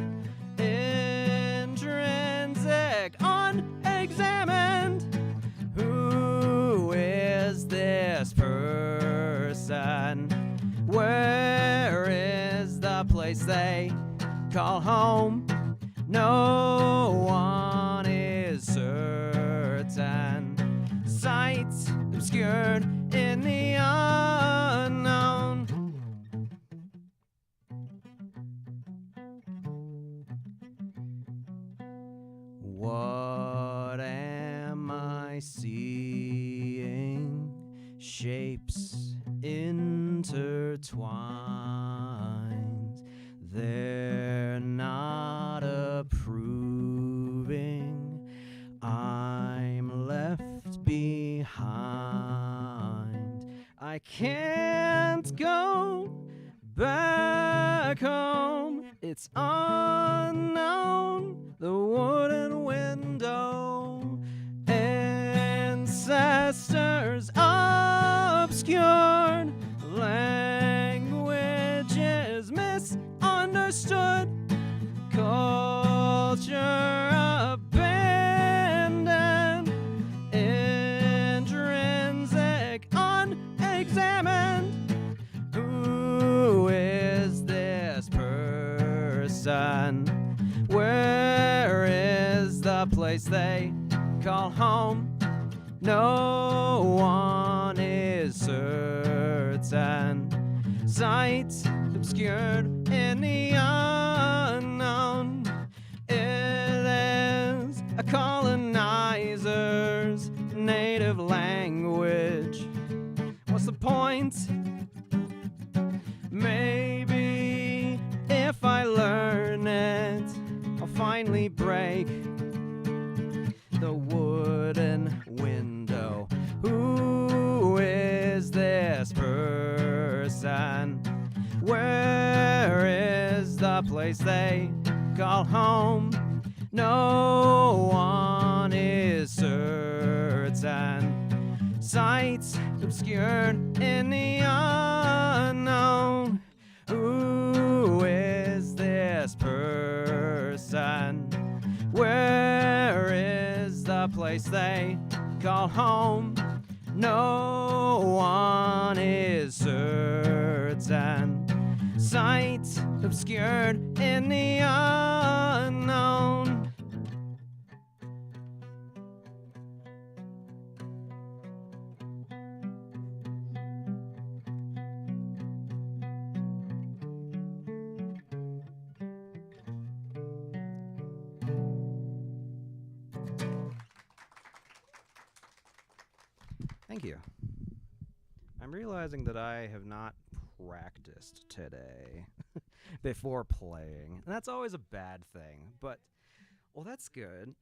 intrinsic unexamined. Who is this person? Where is the place they call home? No one is certain. Sights obscured in the unknown. What am I seeing? Shapes intertwined. They're not approving. I'm left behind. I can't go back home. It's unknown, the wooden window. Ancestors obscured, languages misunderstood, culture abandoned, intrinsic unexamined. Who is this person? Where is the place they call home? No one is certain. Sights obscured in the unknown. It is a colonizer's native language. What's the point? Maybe if I learn it, I'll finally break the wooden window. Who is this person? Where is the place they call home? No one is certain. Sights obscured in the unknown. Who is this person? Where is the place they call home? No one is certain. Sight obscured in the unknown. Thank you. I'm realizing that I have not practiced today before playing. And that's always a bad thing, but, well, that's good.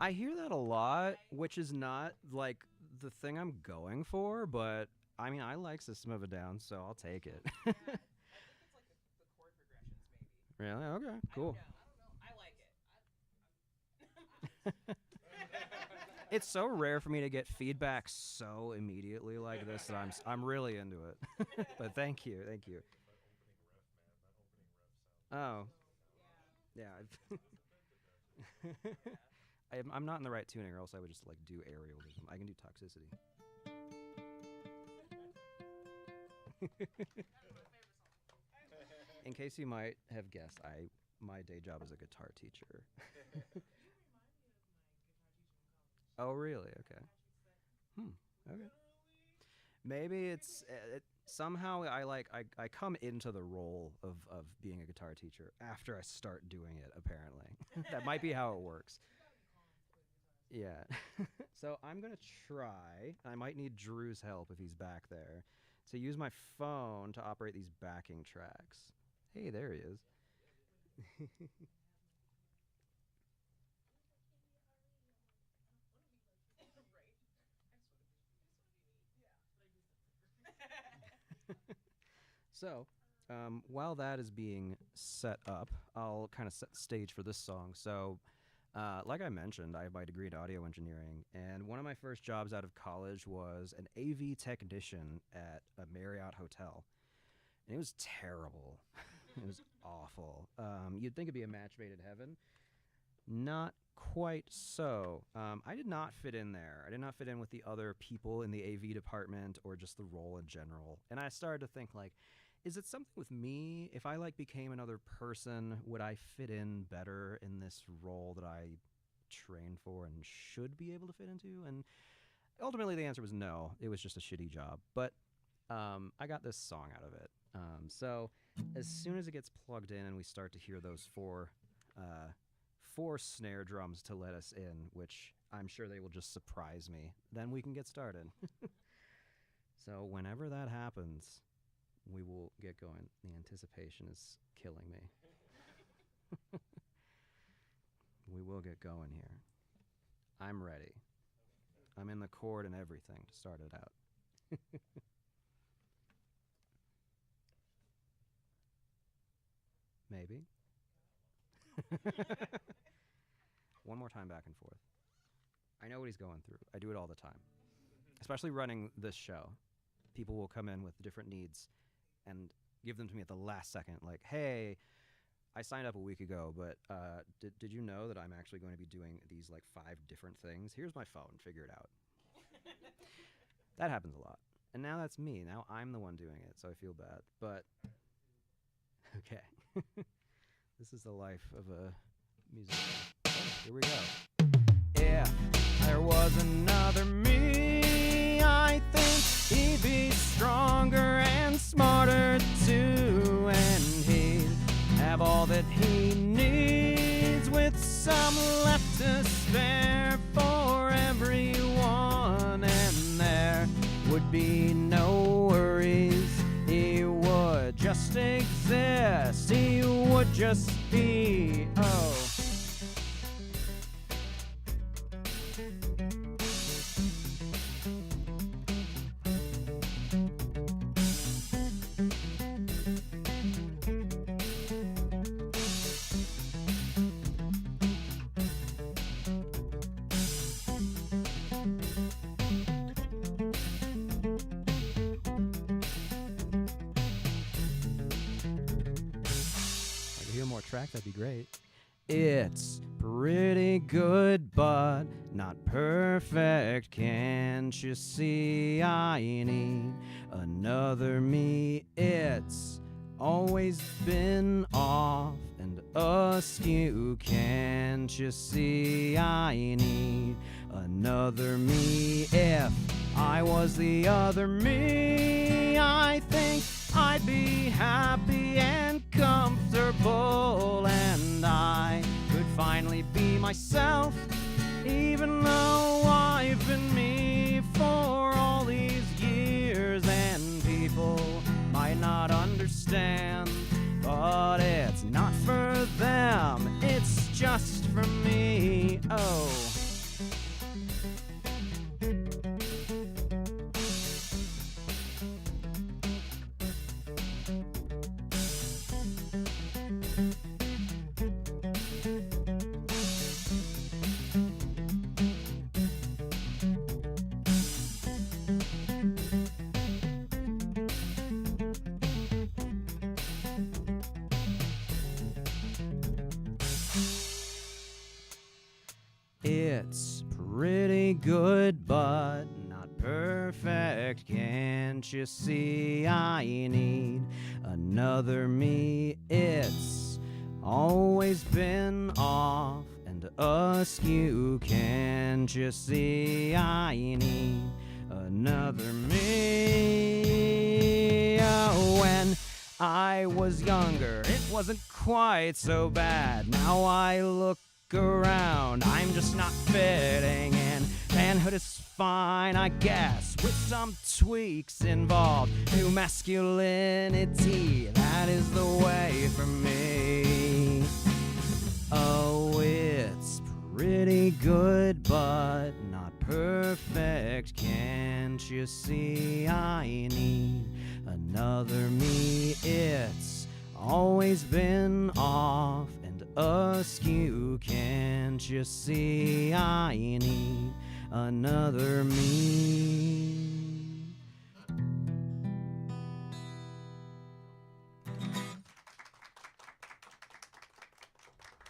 I hear that a lot, which is not, like, the thing I'm going for, but, I mean, I like System of a Down, so I'll take it. I think it's like the chord progressions, maybe. Really? Okay, cool. I like it. It's so rare for me to get feedback so immediately like this that I'm really into it. But thank you. Oh, yeah. I'm not in the right tuning, or else I would just like do aerialism. I can do toxicity. In case you might have guessed, my day job is a guitar teacher. Oh, really? Okay. Okay. Maybe it's somehow I come into the role of being a guitar teacher after I start doing it, apparently. That might be how it works. Yeah. So I'm going to try, I might need Drew's help if he's back there, to use my phone to operate these backing tracks. Hey, there he is. So, while that is being set up, I'll kind of set the stage for this song. So, like I mentioned, I have my degree in audio engineering, and one of my first jobs out of college was an AV technician at a Marriott hotel. And it was terrible. It was awful. You'd think it'd be a match made in heaven. Not quite so. I did not fit in there. I did not fit in with the other people in the AV department or just the role in general. And I started to think, like, is it something with me? If I became another person, would I fit in better in this role that I trained for and should be able to fit into? And ultimately the answer was no. It was just a shitty job. But I got this song out of it. So as soon as it gets plugged in and we start to hear those four snare drums to let us in, which I'm sure they will just surprise me, then we can get started. So whenever that happens, we will get going. The anticipation is killing me. We will get going here. I'm ready. I'm in the chord and everything to start it out. Maybe. One more time back and forth. I know what he's going through. I do it all the time. Especially running this show. People will come in with different needs and give them to me at the last second. Like, hey, I signed up a week ago, but did you know that I'm actually going to be doing these 5 different things? Here's my phone. Figure it out. That happens a lot. And now that's me. Now I'm the one doing it, so I feel bad. But, okay. This is the life of a musician. Here we go. If there was another me, I think he'd be stronger and smarter too, and he'd have all that he needs with some left to spare for everyone, and there would be no worries. He would just exist. He would just be. Oh. Track, that'd be great. It's pretty good, but not perfect. Can't you see I need another me? It's always been off and askew. Can't you see I need another me? If I was the other me, I think I'd be happy and comfortable, and I could finally be myself, even though I've been me for all these years. And people might not understand, but it's not for them, it's just for me. Oh. It's pretty good, but not perfect. Can't you see I need another me? It's always been off and askew. Can't you see I need another me? Oh, when I was younger, it wasn't quite so bad. Now I look around, I'm just not fitting in. Manhood is fine, I guess, with some tweaks involved. New masculinity, that is the way for me. Oh, it's pretty good, but not perfect. Can't you see I need another me? It's always been off and askew. Can't you see I need another me?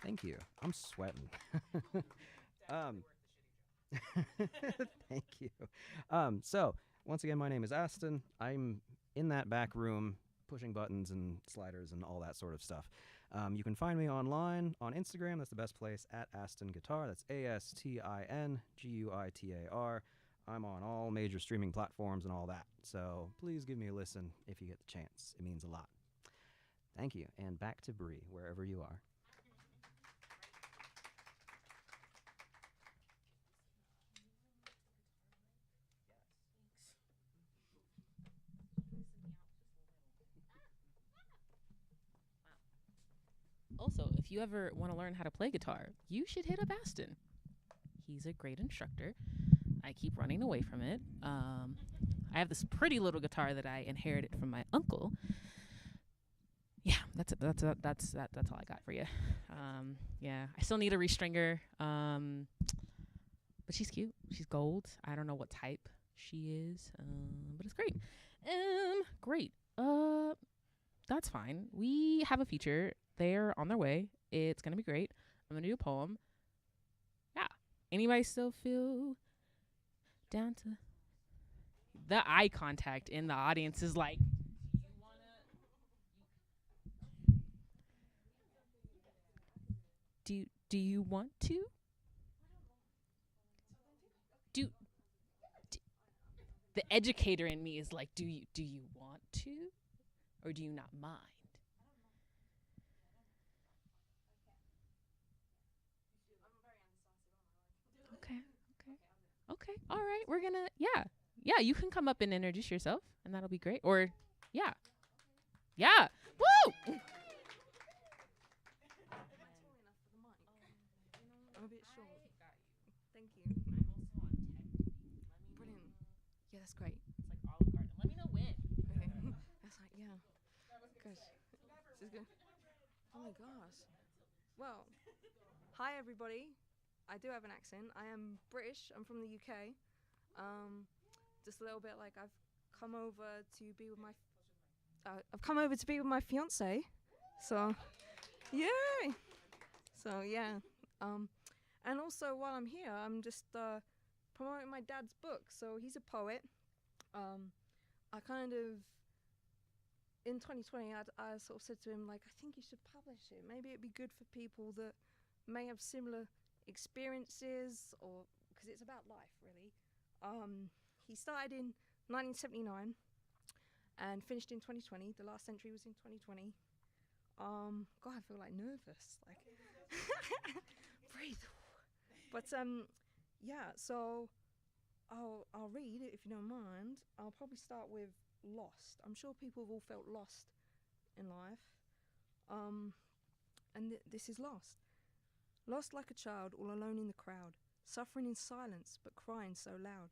Thank you. I'm sweating. Thank you. So, once again, my name is Aston. I'm in that back room pushing buttons and sliders and all that sort of stuff. You can find me online on Instagram. That's the best place, at Aston Guitar. That's ASTINGUITAR. I'm on all major streaming platforms and all that. So please give me a listen if you get the chance. It means a lot. Thank you. And back to Bree, wherever you are. Also, if you ever want to learn how to play guitar, you should hit up Aston. He's a great instructor. I keep running away from it. I have this pretty little guitar that I inherited from my uncle. Yeah, that's it. That's all I got for you. Yeah, I still need a restringer. But she's cute. She's gold. I don't know what type she is. But it's great. Great. That's fine. We have a feature. They're on their way. It's gonna be great. I'm gonna do a poem. Yeah. Anybody still feel down to the eye contact in the audience is like, do you want to? Do the educator in me is like, do you want to, or do you not mind? Okay. All right. We're gonna, yeah. You can come up and introduce yourself, and that'll be great. Or, yeah. Woo! I'm a bit short. Thank you. Brilliant. Yeah, that's great. It's like Olive Garden. Let me know when. Okay. That's like, yeah. Gosh. This is good. Oh my gosh. Well, hi everybody. I do have an accent. I am British. I'm from the UK. Just a little bit like I've come over to be with my fiance. So, yay! So yeah. And also while I'm here, I'm just promoting my dad's book. So he's a poet. I kind of in 2020, I sort of said to him, like, I think you should publish it. Maybe it'd be good for people that may have similar experiences, or because it's about life, really. He started in 1979 and finished in 2020. The last century was in 2020. God, I feel like nervous. Like, breathe. But yeah. So I'll read it if you don't mind. I'll probably start with lost. I'm sure people have all felt lost in life. And this is lost. Lost like a child, all alone in the crowd, suffering in silence, but crying so loud.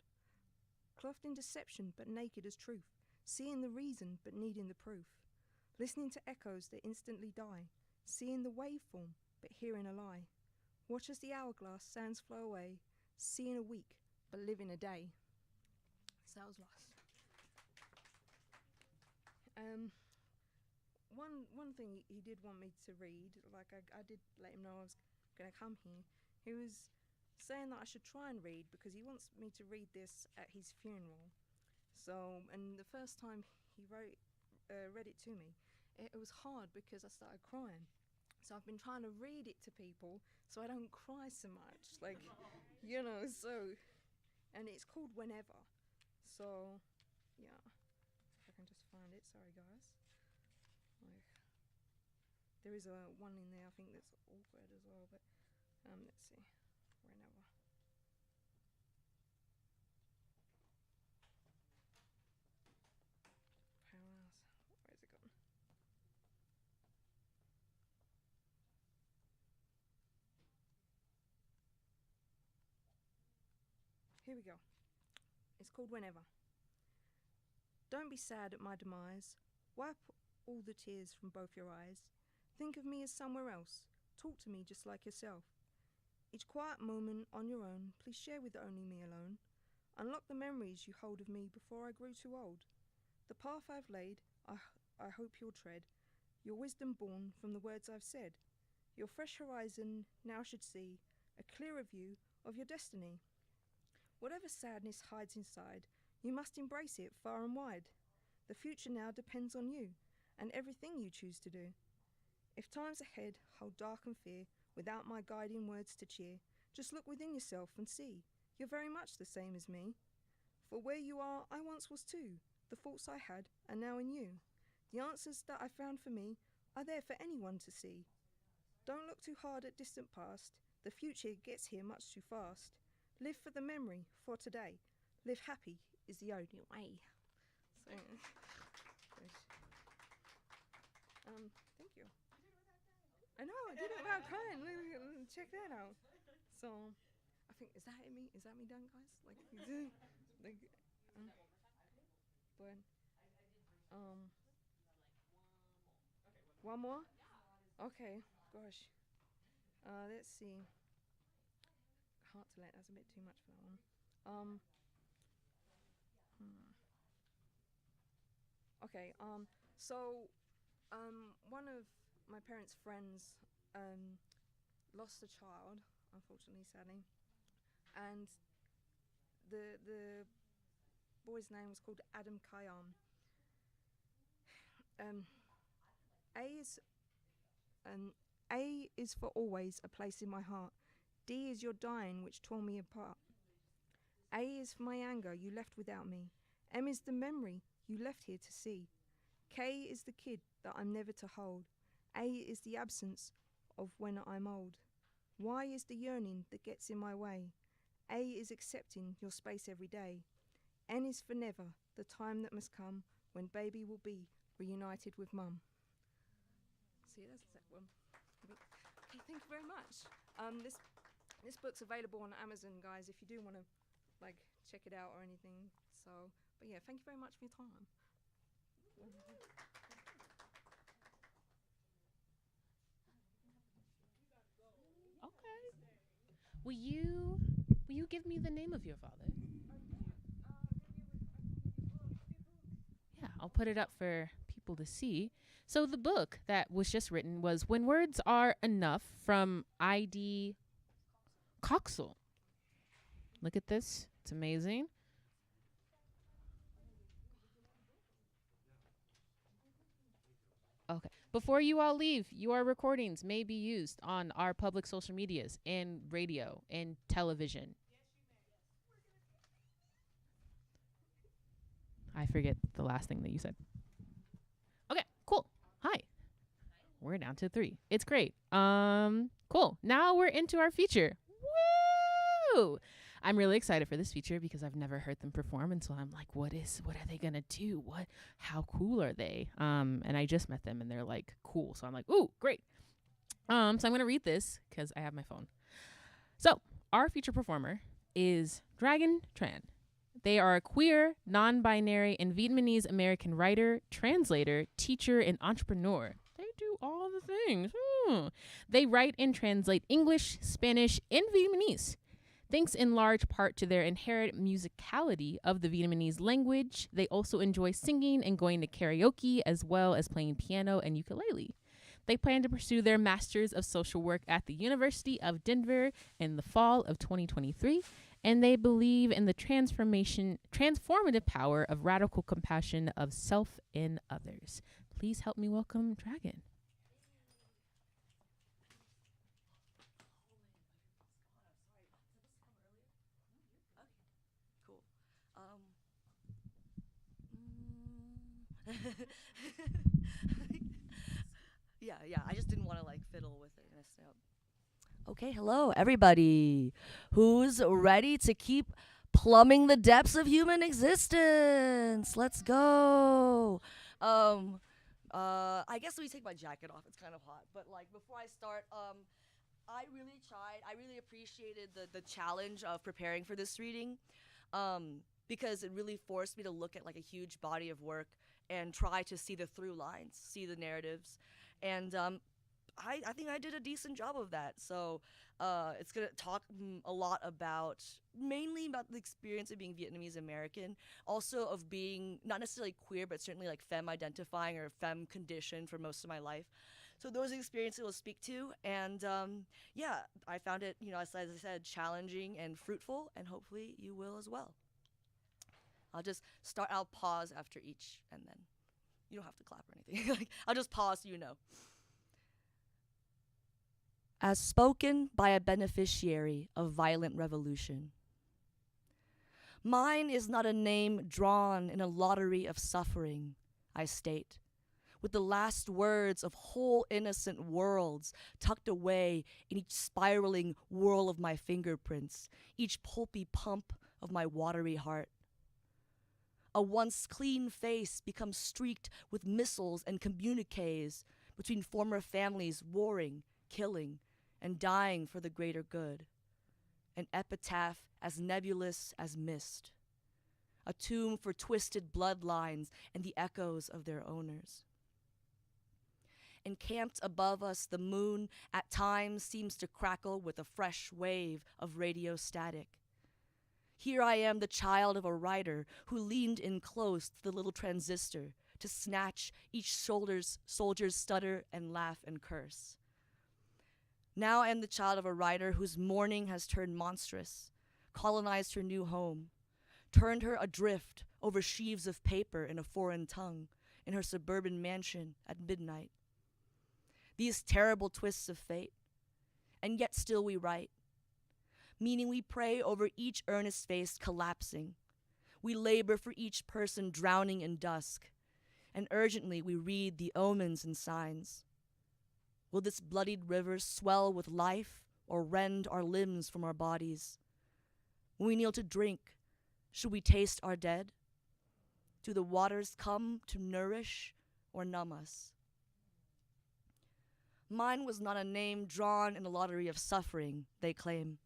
Clothed in deception, but naked as truth, seeing the reason, but needing the proof. Listening to echoes that instantly die, seeing the waveform, but hearing a lie. Watch as the hourglass sands flow away, seeing a week, but living a day. So that was lost. One thing he did want me to read, like I did let him know I was going to come here. He was saying that I should try and read because he wants me to read this at his funeral. So, and the first time he read it to me, it was hard because I started crying. So I've been trying to read it to people so I don't cry so much, like, you know. So, and it's called Whenever. So, yeah. If I can just find it. Sorry, guys. Like, there is a one in there I think that's awkward as well, but let's see. Whenever. here we go. It's called Whenever. Don't be sad at my demise. Wipe all the tears from both your eyes. Think of me as somewhere else. Talk to me just like yourself. Each quiet moment on your own, please share with only me alone. Unlock the memories you hold of me before I grew too old. The path I've laid, I hope you'll tread. Your wisdom born from the words I've said. Your fresh horizon now should see a clearer view of your destiny. Whatever sadness hides inside, you must embrace it far and wide. The future now depends on you and everything you choose to do. If times ahead hold dark and fear, without my guiding words to cheer, just look within yourself and see you're very much the same as me. For where you are, I once was too. The thoughts I had are now in you. The answers that I found for me are there for anyone to see. Don't look too hard at distant past. The future gets here much too fast. Live for the memory, for today. Live happy is the only way. So, thank you. I know, I did it without crying. Check that out. So, I think, is that me? Is that me done, guys? Like, but, one more? Okay, gosh. Let's see. Heart to let, that's a bit too much for that one. Okay, so, one of my parents' friends, lost a child, unfortunately, sadly, and the boy's name was called Adam Khayyam. A is for always a place in my heart. D is your dying which tore me apart. A is for my anger you left without me. M is the memory you left here to see. K is the kid that I'm never to hold. A is the absence of when I'm old. Y is the yearning that gets in my way. A is accepting your space every day. N is for never, the time that must come when baby will be reunited with mum. See, that's that one. Okay, thank you very much. This book's available on Amazon, guys, if you do want to check it out or anything. So, but yeah, thank you very much for your time. Okay. Will you give me the name of your father? Yeah, I'll put it up for people to see. So the book that was just written was When Words Are Enough from I.D. Coxell. Look at this. It's amazing. Okay. Before you all leave, your recordings may be used on our public social medias and radio and television. I forget the last thing that you said. Okay, cool. Hi. We're down to 3. It's great. Cool. Now we're into our feature. Woo! I'm really excited for this feature because I've never heard them perform, and so I'm like, what are they gonna do? How cool are they? And I just met them, and they're like cool. So I'm like, ooh, great. So I'm gonna read this because I have my phone. So our feature performer is Dragon Tran. They are a queer, non-binary, and Vietnamese American writer, translator, teacher, and entrepreneur. They do all the things. They write and translate English, Spanish, and Vietnamese. Thanks in large part to their inherent musicality of the Vietnamese language, they also enjoy singing and going to karaoke, as well as playing piano and ukulele. They plan to pursue their Masters of Social Work at the University of Denver in the fall of 2023, and they believe in the transformative power of radical compassion of self and others. Please help me welcome Dragon. Yeah, I just didn't want to fiddle with it in a snap. Okay, hello everybody. Who's ready to keep plumbing the depths of human existence? Let's go. I guess let me take my jacket off. It's kind of hot. But before I start, I really tried. I really appreciated the challenge of preparing for this reading, because it really forced me to look at like a huge body of work and try to see the through lines, see the narratives, and I think I did a decent job of that. So it's gonna talk a lot about, mainly about the experience of being Vietnamese American, also of being not necessarily queer, but certainly like femme identifying or femme conditioned for most of my life. So those experiences we'll speak to, and yeah, I found it, as I said, challenging and fruitful, and hopefully you will as well. I'll just start. I'll pause after each, and then you don't have to clap or anything. Like, I'll just pause so you know. As spoken by a beneficiary of violent revolution. Mine is not a name drawn in a lottery of suffering, I state, with the last words of whole innocent worlds tucked away in each spiraling whirl of my fingerprints, each pulpy pump of my watery heart. A once clean face becomes streaked with missiles and communiques between former families warring, killing, and dying for the greater good. An epitaph as nebulous as mist. A tomb for twisted bloodlines and the echoes of their owners. Encamped above us, the moon at times seems to crackle with a fresh wave of radio static. Here I am, the child of a writer who leaned in close to the little transistor to snatch each soldier's stutter and laugh and curse. Now I am the child of a writer whose mourning has turned monstrous, colonized her new home, turned her adrift over sheaves of paper in a foreign tongue in her suburban mansion at midnight. These terrible twists of fate, and yet still we write, meaning we pray over each earnest face collapsing. We labor for each person drowning in dusk, and urgently we read the omens and signs. Will this bloodied river swell with life or rend our limbs from our bodies? When we kneel to drink, should we taste our dead? Do the waters come to nourish or numb us? Mine was not a name drawn in a lottery of suffering, they claim.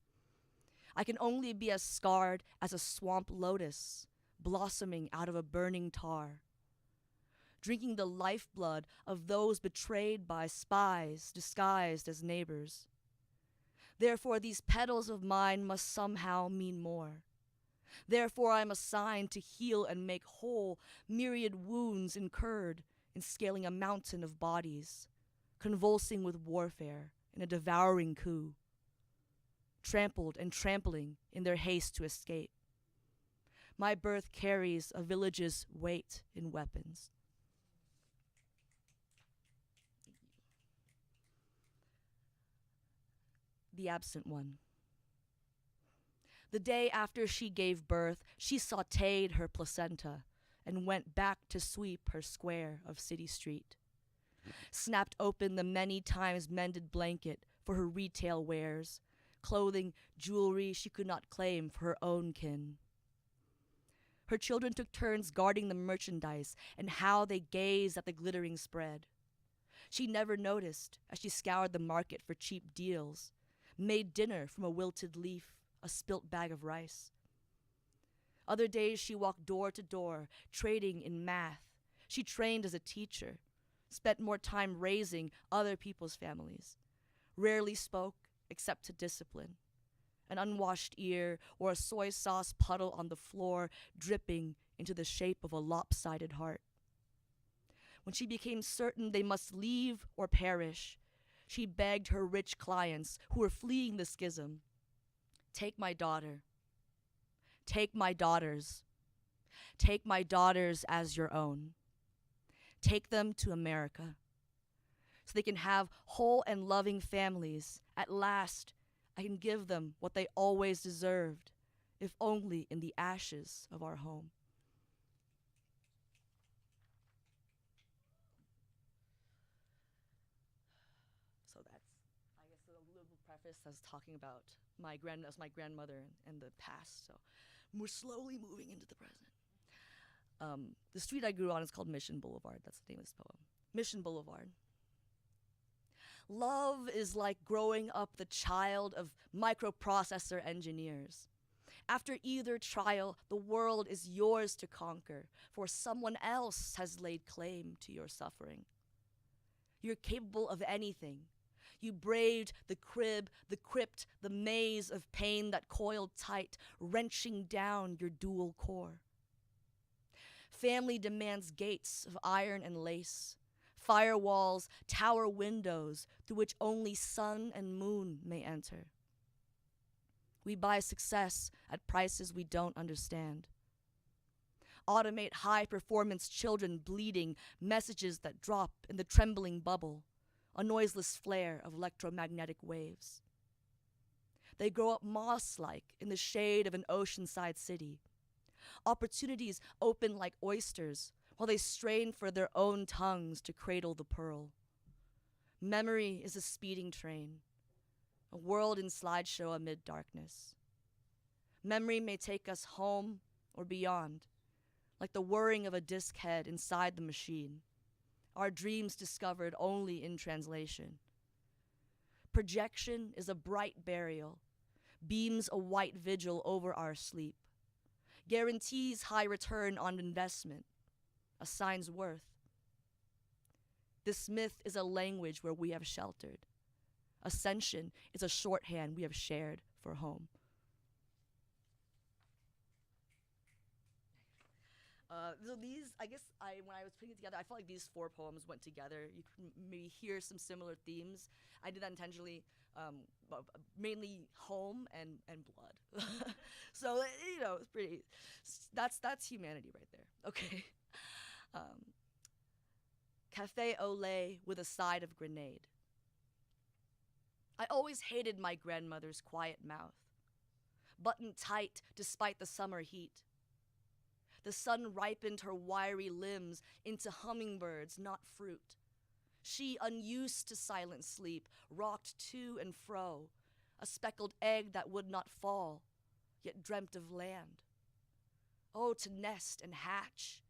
I can only be as scarred as a swamp lotus blossoming out of a burning tar, drinking the lifeblood of those betrayed by spies disguised as neighbors. Therefore, these petals of mine must somehow mean more. Therefore, I'm assigned to heal and make whole myriad wounds incurred in scaling a mountain of bodies, convulsing with warfare in a devouring coup, trampled and trampling in their haste to escape. My birth carries a village's weight in weapons. The absent one. The day after she gave birth, she sautéed her placenta and went back to sweep her square of city street, snapped open the many times mended blanket for her retail wares, clothing, jewelry she could not claim for her own kin. Her children took turns guarding the merchandise and how they gazed at the glittering spread. She never noticed as she scoured the market for cheap deals, made dinner from a wilted leaf, a spilt bag of rice. Other days she walked door to door, trading in math. She trained as a teacher, spent more time raising other people's families, rarely spoke except to discipline, an unwashed ear or a soy sauce puddle on the floor dripping into the shape of a lopsided heart. When she became certain they must leave or perish, she begged her rich clients who were fleeing the schism, "Take my daughter. Take my daughters. Take my daughters as your own. Take them to America so they can have whole and loving families. At last, I can give them what they always deserved, if only in the ashes of our home." So that's, I guess, a little preface that's talking about my grandmother and the past. So we're slowly moving into the present. The street I grew on is called Mission Boulevard. That's the name of this poem. Mission Boulevard. Love is like growing up the child of microprocessor engineers. After either trial, the world is yours to conquer, for someone else has laid claim to your suffering. You're capable of anything. You braved the crib, the crypt, the maze of pain that coiled tight, wrenching down your dual core. Family demands gates of iron and lace, firewalls, tower windows through which only sun and moon may enter. We buy success at prices we don't understand. Automate high-performance children bleeding, messages that drop in the trembling bubble, a noiseless flare of electromagnetic waves. They grow up moss-like in the shade of an oceanside city. Opportunities open like oysters while they strain for their own tongues to cradle the pearl. Memory is a speeding train, a world in slideshow amid darkness. Memory may take us home or beyond, like the whirring of a disk head inside the machine, our dreams discovered only in translation. Projection is a bright burial, beams a white vigil over our sleep, guarantees high return on investment, assigns worth. This myth is a language where we have sheltered. Ascension is a shorthand we have shared for home. So these, I guess, when I was putting it together, I felt like these 4 poems went together. You can maybe hear some similar themes. I did that intentionally, mainly home and blood. So, it's pretty, that's humanity right there. Okay. Cafe au lait with a side of grenade. I always hated my grandmother's quiet mouth, buttoned tight despite the summer heat. The sun ripened her wiry limbs into hummingbirds, not fruit. She, unused to silent sleep, rocked to and fro, a speckled egg that would not fall, yet dreamt of land. Oh, to nest and hatch.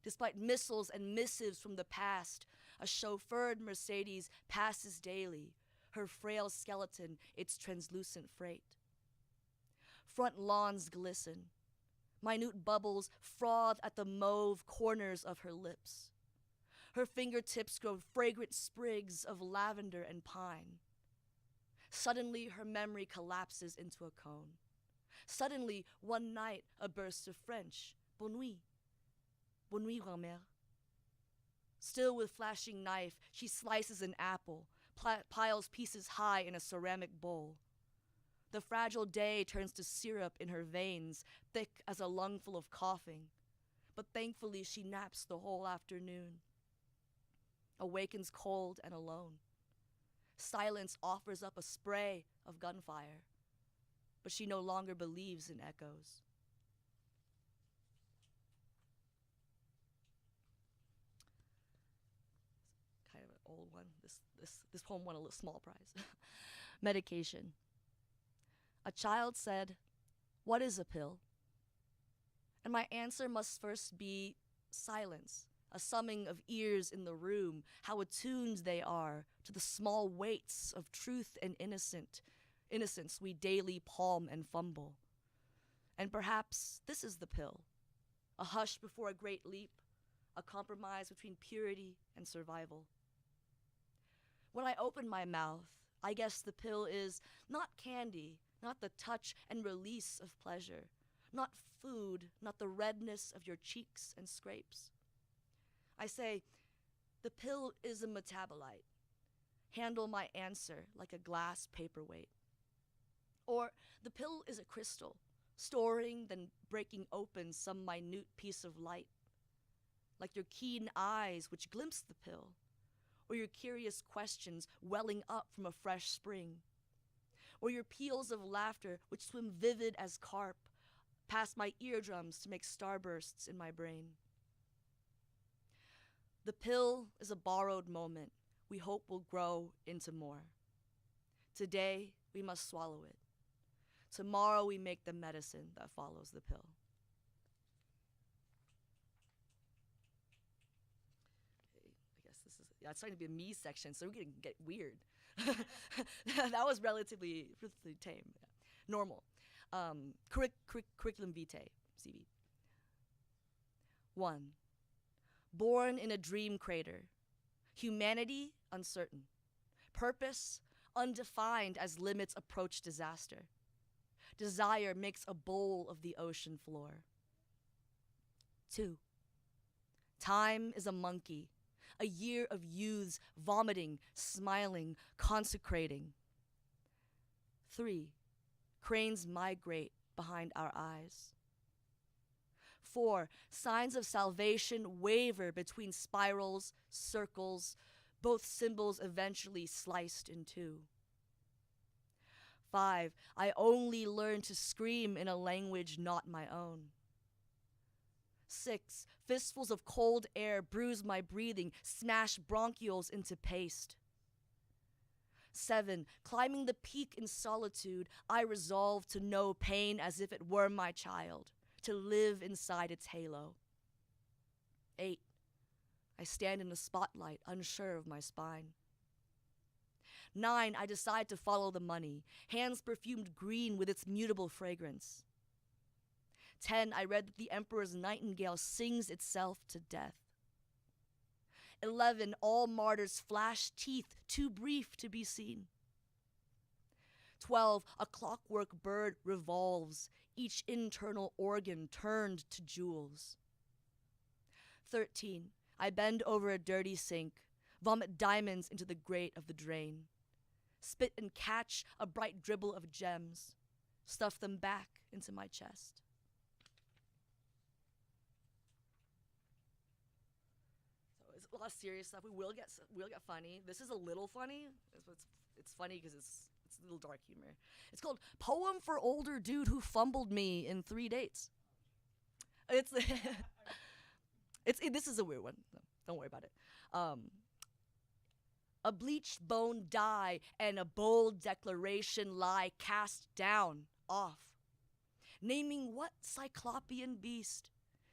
Despite missiles and missives from the past, a chauffeured Mercedes passes daily, her frail skeleton its translucent freight. Front lawns glisten. Minute bubbles froth at the mauve corners of her lips. Her fingertips grow fragrant sprigs of lavender and pine. Suddenly, her memory collapses into a cone. Suddenly, one night, a burst of French. Bonne nuit. Bonne nuit, grand-mère. Still with flashing knife, she slices an apple, piles pieces high in a ceramic bowl. The fragile day turns to syrup in her veins, thick as a lungful of coughing. But thankfully, she naps the whole afternoon. Awakens cold and alone. Silence offers up a spray of gunfire, but she no longer believes in echoes. Kind of an old one. This poem won a small prize. Medication. A child said, "What is a pill?" And my answer must first be silence, a summing of ears in the room, how attuned they are to the small weights of truth and innocence we daily palm and fumble. And perhaps this is the pill, a hush before a great leap, a compromise between purity and survival. When I open my mouth, I guess the pill is not candy, not the touch and release of pleasure, not food, not the redness of your cheeks and scrapes. I say, the pill is a metabolite. Handle my answer like a glass paperweight. Or the pill is a crystal, storing then breaking open some minute piece of light, like your keen eyes which glimpse the pill, or your curious questions welling up from a fresh spring, or your peals of laughter which swim vivid as carp past my eardrums to make starbursts in my brain. The pill is a borrowed moment we hope will grow into more. Today, we must swallow it. Tomorrow, we make the medicine that follows the pill. Okay, I guess this is, Yeah, it's starting to be a me section, so we're going to get weird. That was relatively tame. Yeah. Normal. Curriculum vitae, CV. 1. Born in a dream crater. Humanity, uncertain. Purpose, undefined as limits approach disaster. Desire makes a bowl of the ocean floor. 2. Time is a monkey, a year of youths vomiting, smiling, consecrating. 3. Cranes migrate behind our eyes. 4. Signs of salvation waver between spirals, circles, both symbols eventually sliced in two. 5. I only learn to scream in a language not my own. 6. Fistfuls of cold air bruise my breathing, smash bronchioles into paste. 7. Climbing the peak in solitude, I resolve to know pain as if it were my child, to live inside its halo. 8. I stand in the spotlight, unsure of my spine. 9. I decide to follow the money, hands perfumed green with its mutable fragrance. 10. I read that the emperor's nightingale sings itself to death. 11. All martyrs flash teeth too brief to be seen. 12. A clockwork bird revolves, each internal organ turned to jewels. 13. I bend over a dirty sink, vomit diamonds into the grate of the drain, spit and catch a bright dribble of gems, stuff them back into my chest. So it's a lot of serious stuff. We will get funny. This is a little funny. It's funny because it's a little dark humor. It's called Poem for Older Dude Who Fumbled Me in 3 Dates. This is a weird one. No, don't worry about it. A bleached bone die and a bold declaration lie cast down, off, naming what cyclopean beast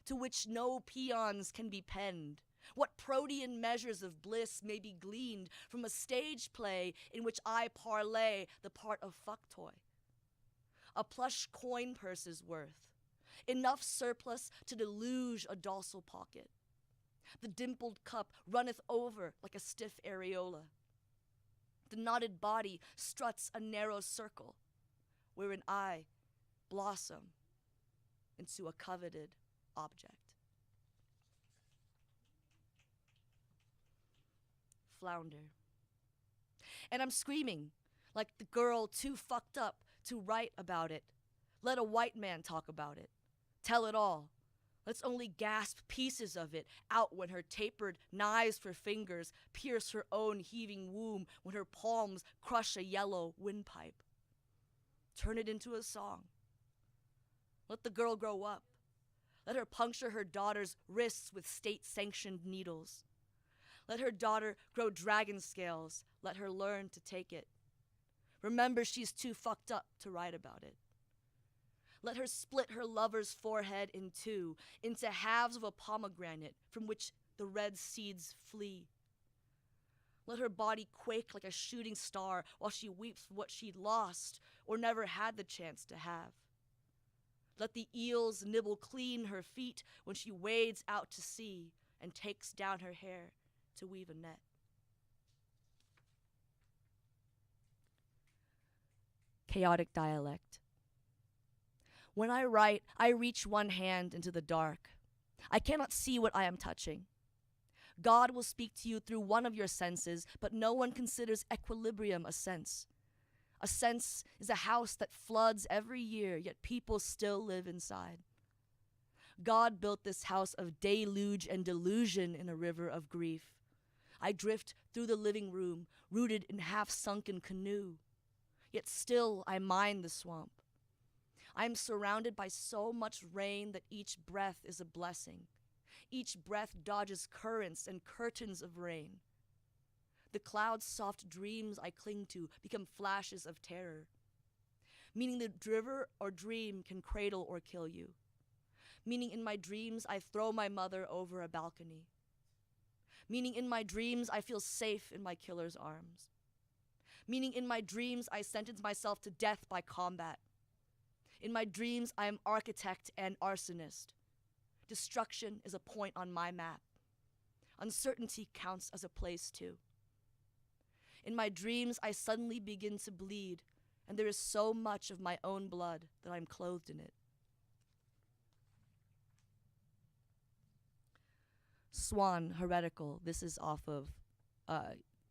to which no peons can be penned, what protean measures of bliss may be gleaned from a stage play in which I parlay the part of fuck toy. A plush coin purse's worth, enough surplus to deluge a docile pocket. The dimpled cup runneth over like a stiff areola. The knotted body struts a narrow circle, wherein I blossom into a coveted object. Flounder. And I'm screaming like the girl too fucked up to write about it. Let a white man talk about it. Tell it all. Let's only gasp pieces of it out when her tapered knives for fingers pierce her own heaving womb, when her palms crush a yellow windpipe. Turn it into a song. Let the girl grow up. Let her puncture her daughter's wrists with state-sanctioned needles. Let her daughter grow dragon scales. Let her learn to take it. Remember, she's too fucked up to write about it. Let her split her lover's forehead in two, into halves of a pomegranate from which the red seeds flee. Let her body quake like a shooting star while she weeps for what she'd lost or never had the chance to have. Let the eels nibble clean her feet when she wades out to sea and takes down her hair to weave a net. Chaotic dialect. When I write, I reach one hand into the dark. I cannot see what I am touching. God will speak to you through one of your senses, but no one considers equilibrium a sense. A sense is a house that floods every year, yet people still live inside. God built this house of deluge and delusion in a river of grief. I drift through the living room, rooted in half-sunken canoe. Yet still I mine the swamp. I am surrounded by so much rain that each breath is a blessing. Each breath dodges currents and curtains of rain. The clouds' soft dreams I cling to become flashes of terror, meaning the driver or dream can cradle or kill you. Meaning in my dreams I throw my mother over a balcony. Meaning in my dreams, I feel safe in my killer's arms. Meaning in my dreams, I sentence myself to death by combat. In my dreams, I am architect and arsonist. Destruction is a point on my map. Uncertainty counts as a place too. In my dreams, I suddenly begin to bleed, and there is so much of my own blood that I'm clothed in it. Swan, heretical. This is off of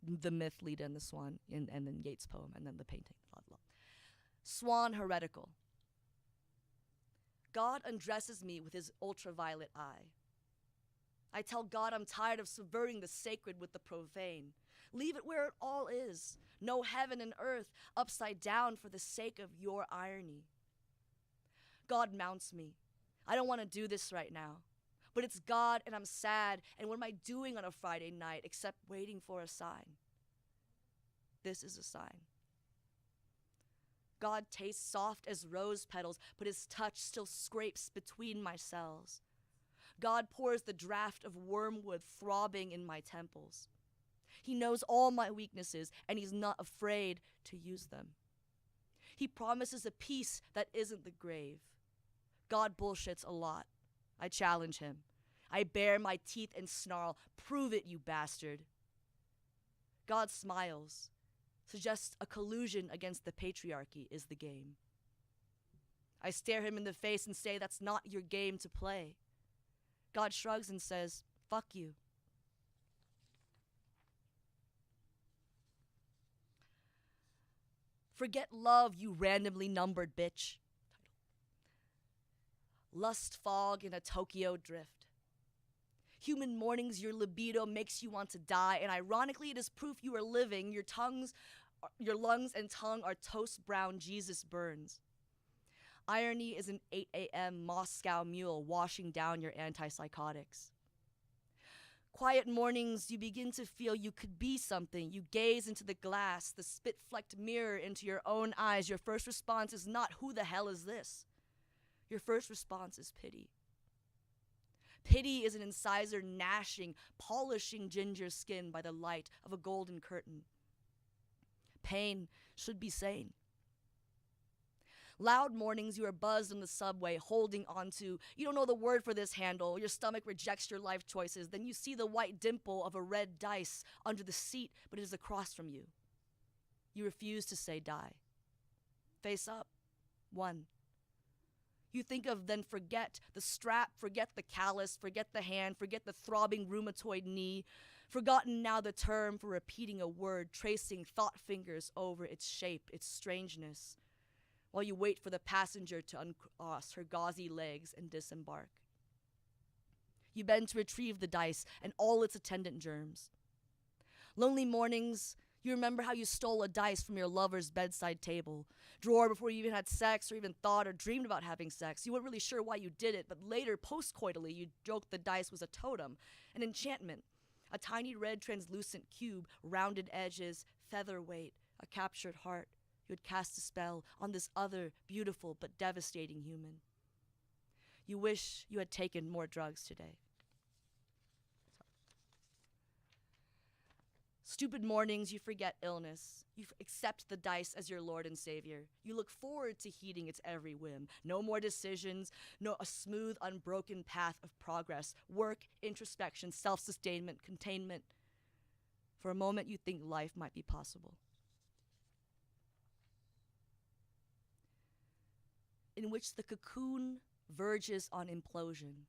the myth Leda and the Swan, and then Yeats' poem, and then the painting. Swan, heretical. God undresses me with his ultraviolet eye. I tell God I'm tired of subverting the sacred with the profane. Leave it where it all is. No heaven and earth upside down for the sake of your irony. God mounts me. I don't want to do this right now. But it's God and I'm sad, and what am I doing on a Friday night except waiting for a sign? This is a sign. God tastes soft as rose petals, but his touch still scrapes between my cells. God pours the draft of wormwood throbbing in my temples. He knows all my weaknesses, and he's not afraid to use them. He promises a peace that isn't the grave. God bullshits a lot. I challenge him. I bare my teeth and snarl, "Prove it, you bastard." God smiles, suggests a collusion against the patriarchy is the game. I stare him in the face and say, "That's not your game to play." God shrugs and says, "Fuck you." Forget love, you randomly numbered bitch. Lust fog in a Tokyo drift. Human mornings, your libido makes you want to die, and ironically, it is proof you are living. Your lungs and tongue are toast brown Jesus burns. Irony is an 8 a.m. Moscow mule washing down your antipsychotics. Quiet mornings, you begin to feel you could be something. You gaze into the glass, the spit-flecked mirror into your own eyes. Your first response is not, "Who the hell is this?" Your first response is pity. Pity is an incisor gnashing, polishing ginger skin by the light of a golden curtain. Pain should be sane. Loud mornings, you are buzzed on the subway, holding onto, you don't know the word for this handle, your stomach rejects your life choices, then you see the white dimple of a red dice under the seat, but it is across from you. You refuse to say die. Face up. 1. You think of, then forget the strap, forget the callus, forget the hand, forget the throbbing rheumatoid knee. Forgotten now the term for repeating a word, tracing thought fingers over its shape, its strangeness, while you wait for the passenger to uncross her gauzy legs and disembark. You bend to retrieve the dice and all its attendant germs. Lonely mornings, you remember how you stole a dice from your lover's bedside table, drawer before you even had sex or even thought or dreamed about having sex. You weren't really sure why you did it, but later, post-coitally, you joked the dice was a totem, an enchantment, a tiny red translucent cube, rounded edges, featherweight, a captured heart. You had cast a spell on this other, beautiful but devastating human. You wish you had taken more drugs today. Stupid mornings, you forget illness. You accept the dice as your Lord and Savior. You look forward to heeding its every whim. No more decisions, no a smooth, unbroken path of progress. Work, introspection, self-sustainment, containment. For a moment, you think life might be possible. In which the cocoon verges on implosion.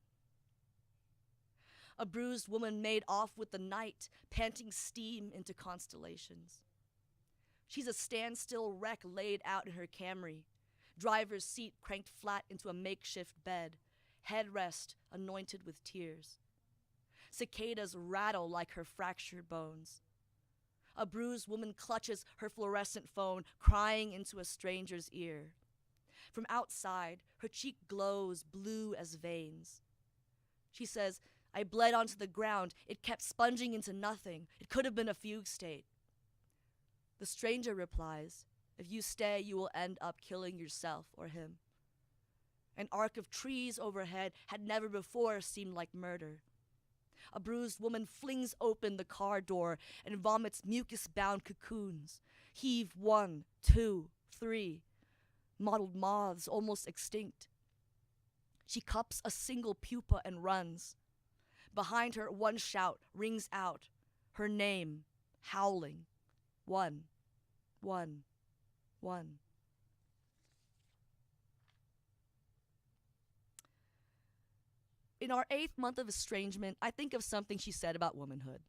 A bruised woman made off with the night, panting steam into constellations. She's a standstill wreck laid out in her Camry, driver's seat cranked flat into a makeshift bed, headrest anointed with tears. Cicadas rattle like her fractured bones. A bruised woman clutches her fluorescent phone, crying into a stranger's ear. From outside, her cheek glows blue as veins. She says, "I bled onto the ground. It kept sponging into nothing. It could have been a fugue state." The stranger replies, "If you stay, you will end up killing yourself or him." An arc of trees overhead had never before seemed like murder. A bruised woman flings open the car door and vomits mucus-bound cocoons. Heave 1, 2, 3. Mottled moths almost extinct. She cups a single pupa and runs. Behind her, one shout rings out. Her name, howling. 1, 1, 1. In our 8th month of estrangement, I think of something she said about womanhood.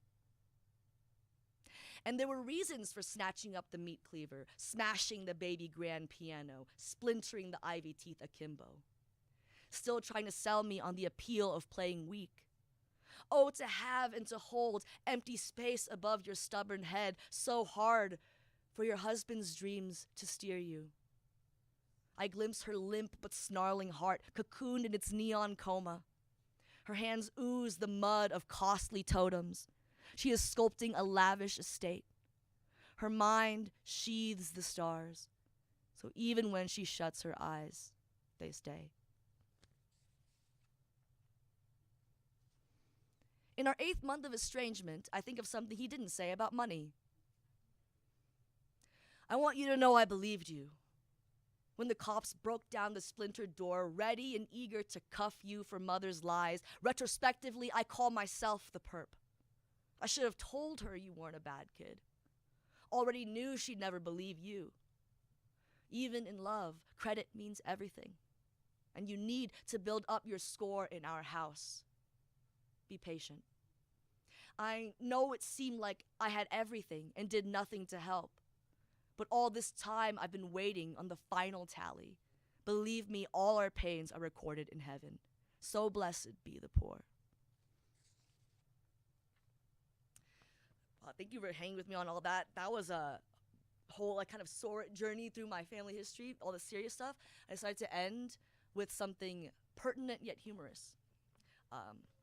And there were reasons for snatching up the meat cleaver, smashing the baby grand piano, splintering the ivy teeth akimbo. Still trying to sell me on the appeal of playing weak. Oh, to have and to hold empty space above your stubborn head, so hard for your husband's dreams to steer you. I glimpse her limp but snarling heart, cocooned in its neon coma. Her hands ooze the mud of costly totems. She is sculpting a lavish estate. Her mind sheathes the stars, so even when she shuts her eyes, they stay. In our 8th month of estrangement, I think of something he didn't say about money. I want you to know I believed you. When the cops broke down the splintered door, ready and eager to cuff you for mother's lies, retrospectively, I call myself the perp. I should have told her you weren't a bad kid. Already knew she'd never believe you. Even in love, credit means everything. And you need to build up your score in our house. Be patient. I know it seemed like I had everything and did nothing to help. But all this time I've been waiting on the final tally. Believe me, all our pains are recorded in heaven. So blessed be the poor. Thank you for hanging with me on all that. That was a whole kind of sore journey through my family history, all the serious stuff. I decided to end with something pertinent yet humorous.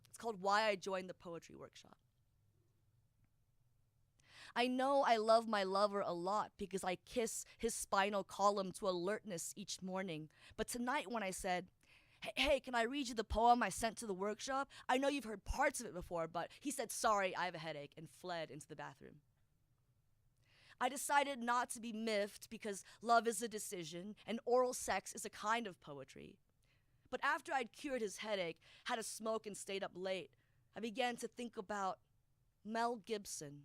It's called Why I Joined the Poetry Workshop. I know I love my lover a lot because I kiss his spinal column to alertness each morning. But tonight when I said, hey, can I read you the poem I sent to the workshop? I know you've heard parts of it before, but he said, sorry, I have a headache, and fled into the bathroom. I decided not to be miffed because love is a decision and oral sex is a kind of poetry. But after I'd cured his headache, had a smoke and stayed up late, I began to think about Mel Gibson,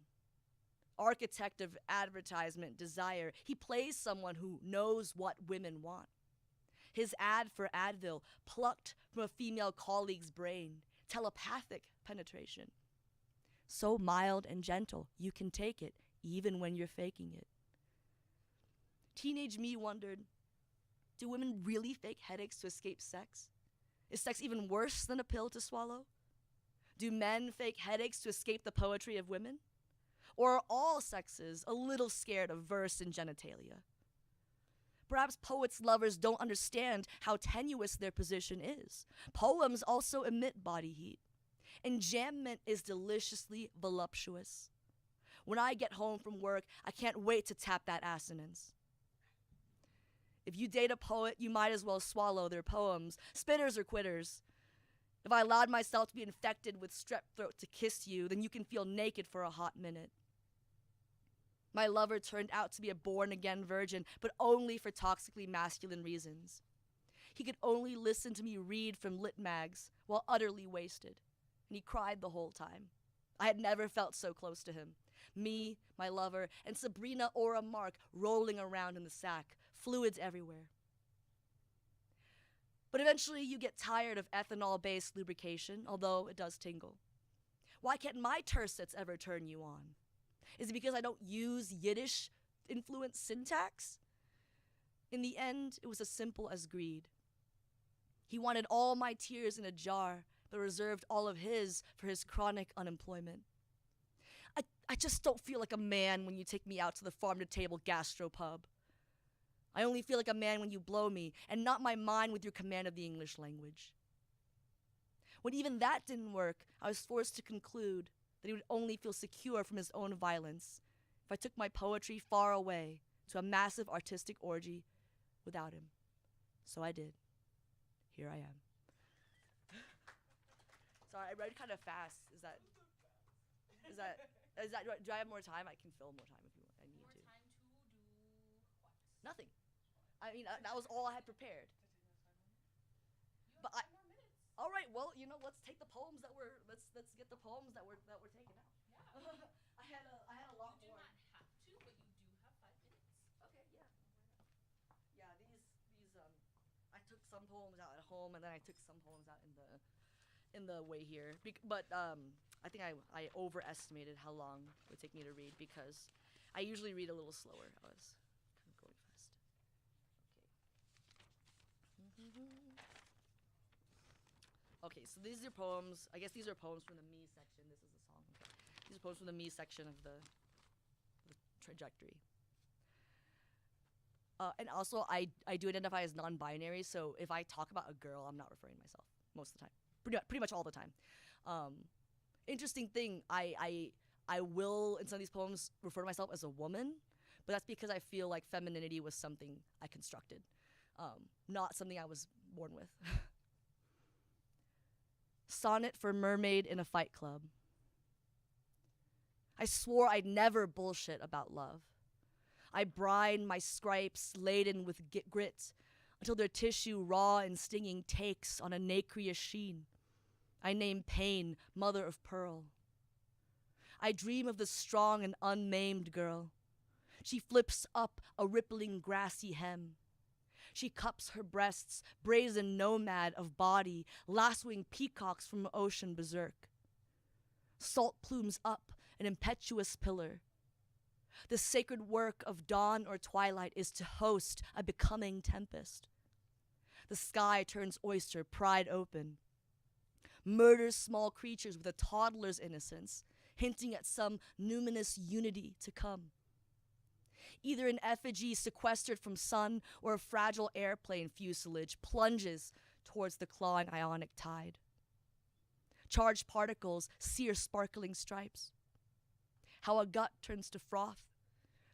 architect of advertisement desire. He plays someone who knows what women want. His ad for Advil, plucked from a female colleague's brain, telepathic penetration. So mild and gentle, you can take it, even when you're faking it. Teenage me wondered, do women really fake headaches to escape sex? Is sex even worse than a pill to swallow? Do men fake headaches to escape the poetry of women? Or are all sexes a little scared of verse and genitalia? Perhaps poets' lovers don't understand how tenuous their position is. Poems also emit body heat. Enjambment is deliciously voluptuous. When I get home from work, I can't wait to tap that assonance. If you date a poet, you might as well swallow their poems, spitters or quitters. If I allowed myself to be infected with strep throat to kiss you, then you can feel naked for a hot minute. My lover turned out to be a born-again virgin, but only for toxically masculine reasons. He could only listen to me read from lit mags while utterly wasted, and he cried the whole time. I had never felt so close to him. Me, my lover, and Sabrina Aura Mark rolling around in the sack, fluids everywhere. But eventually you get tired of ethanol-based lubrication, although it does tingle. Why can't my tercets ever turn you on? Is it because I don't use Yiddish-influenced syntax? In the end, it was as simple as greed. He wanted all my tears in a jar, but reserved all of his for his chronic unemployment. I just don't feel like a man when you take me out to the farm-to-table gastropub. I only feel like a man when you blow me, and not my mind with your command of the English language. When even that didn't work, I was forced to conclude that he would only feel secure from his own violence if I took my poetry far away to a massive artistic orgy without him. So I did. Here I am. Sorry, I read kind of fast. Is that? Do I have more time? I can fill more time if you want. I need More to. time to do what? Nothing. I mean, that was all I had prepared. But I. More minutes. All right. Well, let's take the poems that were. Let's get the poems that were taken out. Yeah. I had a lot You do more. not have to, but you do have 5 minutes. Okay. Yeah. Yeah. These I took some poems out at home, and then I took some poems out in the way here. But I think I overestimated how long it would take me to read because I usually read a little slower. I was kind of going fast. Okay, so these are poems. I guess these are poems from the me section. This is the song. Okay. These are poems from the me section of the trajectory. And also, I do identify as non-binary, so if I talk about a girl, I'm not referring to myself most of the time. Pretty much all the time. Interesting thing, I will, in some of these poems, refer to myself as a woman, but that's because I feel like femininity was something I constructed, not something I was born with. Sonnet for Mermaid in a Fight Club. I swore I'd never bullshit about love. I brine my scripes laden with grit until their tissue raw and stinging takes on a nacreous sheen. I name pain mother of pearl. I dream of the strong and unmaimed girl. She flips up a rippling grassy hem. She cups her breasts, brazen nomad of body, lassoing peacocks from ocean berserk. Salt plumes up an impetuous pillar. The sacred work of dawn or twilight is to host a becoming tempest. The sky turns oyster, pride open. Murders small creatures with a toddler's innocence, hinting at some numinous unity to come. Either an effigy sequestered from sun or a fragile airplane fuselage plunges towards the clawing ionic tide. Charged particles sear sparkling stripes. How a gut turns to froth,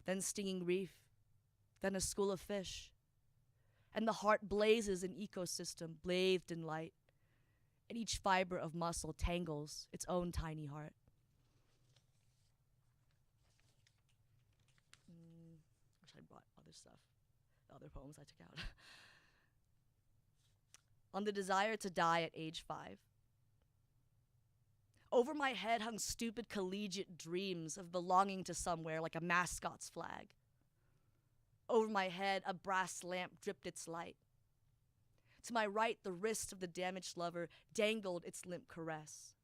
then stinging reef, then a school of fish. And the heart blazes an ecosystem bathed in light, and each fiber of muscle tangles its own tiny heart. Wish I'd brought other stuff, the other poems I took out. On the desire to die at age 5. Over my head hung stupid collegiate dreams of belonging to somewhere like a mascot's flag. Over my head, a brass lamp dripped its light. To my right, the wrist of the damaged lover dangled its limp caress.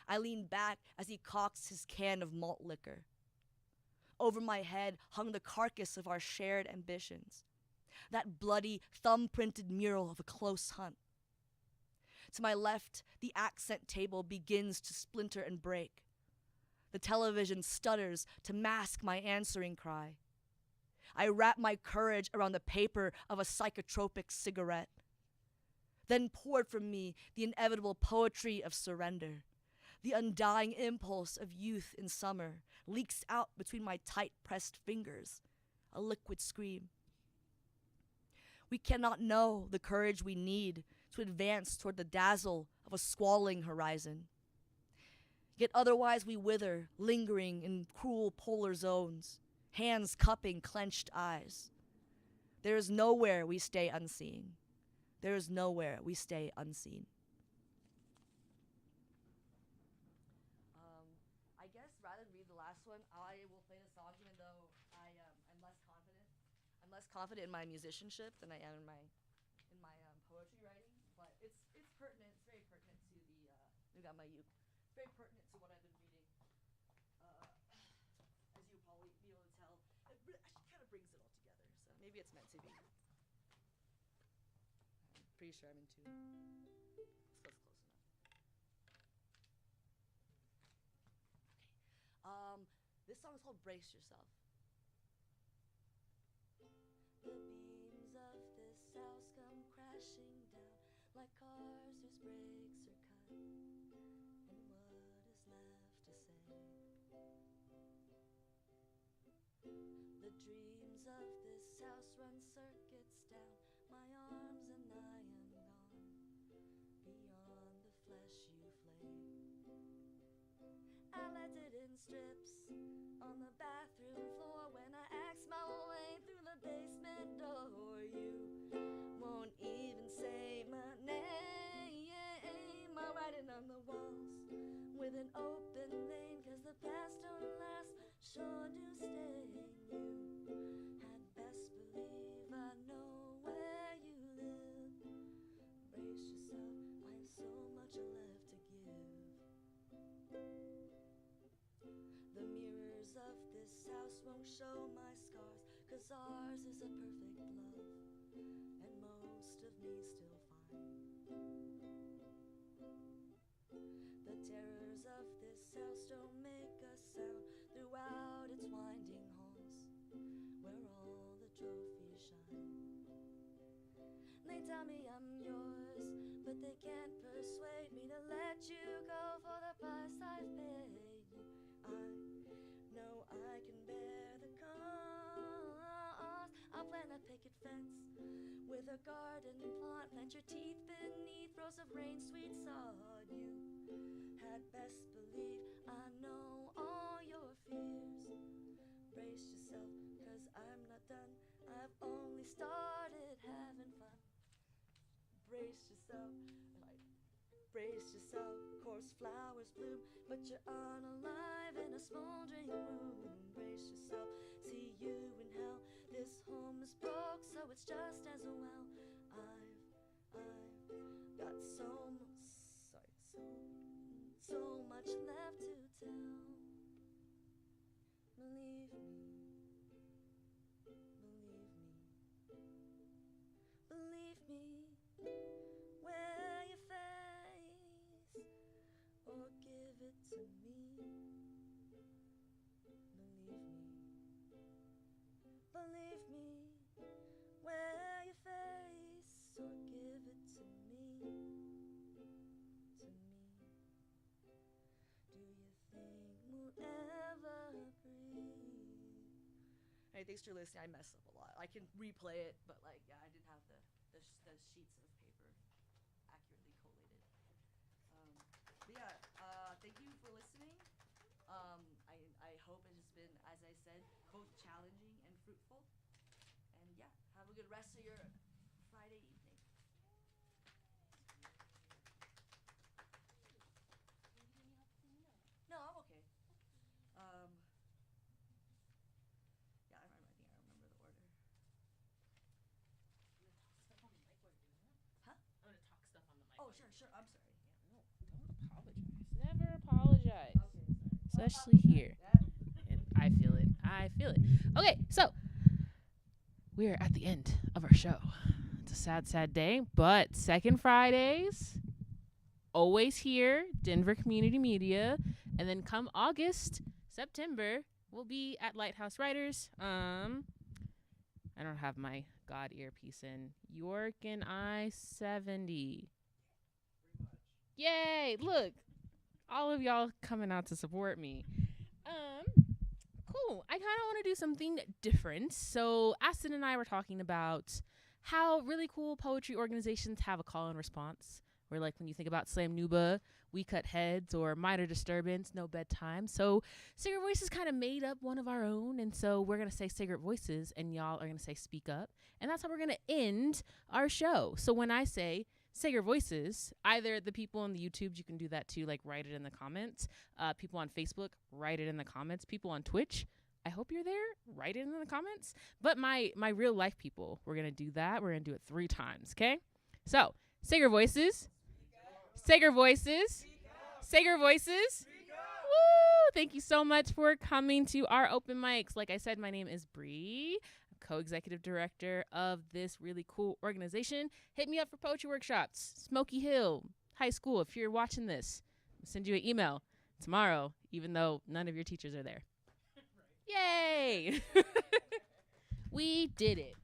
I leaned back as he cocked his can of malt liquor. Over my head hung the carcass of our shared ambitions, that bloody, thumb-printed mural of a close hunt. To my left, the accent table begins to splinter and break. The television stutters to mask my answering cry. I wrap my courage around the paper of a psychotropic cigarette. Then poured from me the inevitable poetry of surrender. The undying impulse of youth in summer leaks out between my tight-pressed fingers, a liquid scream. We cannot know the courage we need to advance toward the dazzle of a squalling horizon. Yet otherwise we wither, lingering in cruel polar zones, hands cupping clenched eyes. There is nowhere we stay unseen. There is nowhere we stay unseen. I guess rather than read the last one, I will play the song even though I'm less confident. I'm less confident in my musicianship than I am in my poetry writing. But it's pertinent. It's very pertinent to the we got my uke. Very pertinent to what I've been reading. As you'll probably be able to tell, it actually kind of brings it all together. So maybe it's meant to be. I'm pretty sure I'm in tune. That's close enough. Okay. This song is called "Brace Yourself." The beams of this house come crashing down like cars whose brakes are cut. And what is left to say? The dreams of this house run circuits down my arms and I am gone beyond the flesh you flay. sure do sting you. Had best believe I know where you live. Brace yourself, I have so much left to give. The mirrors of this house won't show my scars, 'cause ours is a perfect love, and most of me still fine. The terrors of this house don't make a sound throughout its winding halls, where all the trophies shine. They tell me I'm yours, but they can't persuade me to let you go for the price I've paid you. I know I can bear the cost. I'll plant a picket fence with a garden plot. Plant your teeth beneath rows of rain sweet sod. You had best believe I know all your fears. Brace yourself, 'cause I'm not done. I've only started having fun. Brace yourself, brace yourself. Coarse flowers bloom, but you're unalive in a smoldering room. Brace yourself, see you in hell. This home is broke, so it's just as well. I've got so much left to tell. Believe me, wear your face or give it to me. Believe me, wear your face or give it to me. Do you think we'll ever breathe? Hey, thanks for listening. I messed up a lot. I can replay it, but yeah, I didn't have the sheets of paper accurately collated. But yeah, thank you for listening. I hope it has been, as I said, both challenging and fruitful. And yeah, have a good rest of your Friday evening. No, I'm okay. Yeah, I think I remember the order. Huh? I'm gonna talk stuff on the mic. Oh, sure. I'm sorry. Never apologize. Okay, sorry. Especially here. And I feel it. Okay, so we're at the end of our show. It's a sad, sad day, but second Fridays, always here, Denver Community Media. And then come September, we'll be at Lighthouse Writers. I don't have my God earpiece in. York and I-70. Yay! Look, all of y'all coming out to support me. Cool. I kind of want to do something different. So Aston and I were talking about how really cool poetry organizations have a call and response. Where like when you think about Slam Nuba, We Cut Heads, or Minor Disturbance, No Bedtime. So Cigarette Voices kind of made up one of our own. And so we're going to say Cigarette Voices and y'all are going to say Speak Up. And that's how we're going to end our show. So when I say Cigarette Voices, either the people on the YouTube, you can do that too, like write it in the comments. People on Facebook, write it in the comments. People on Twitch, I hope you're there, write it in the comments. But my real life people, we're going to do that. We're going to do it 3 times, okay? So, Cigarette Voices. Cigarette Voices. Cigarette Voices. Woo! Thank you so much for coming to our open mics. Like I said, my name is Bree, co-executive director of this really cool organization. Hit me up for poetry workshops. Smoky Hill High School. If you're watching this, I'll send you an email tomorrow, even though none of your teachers are there. Yay! We did it.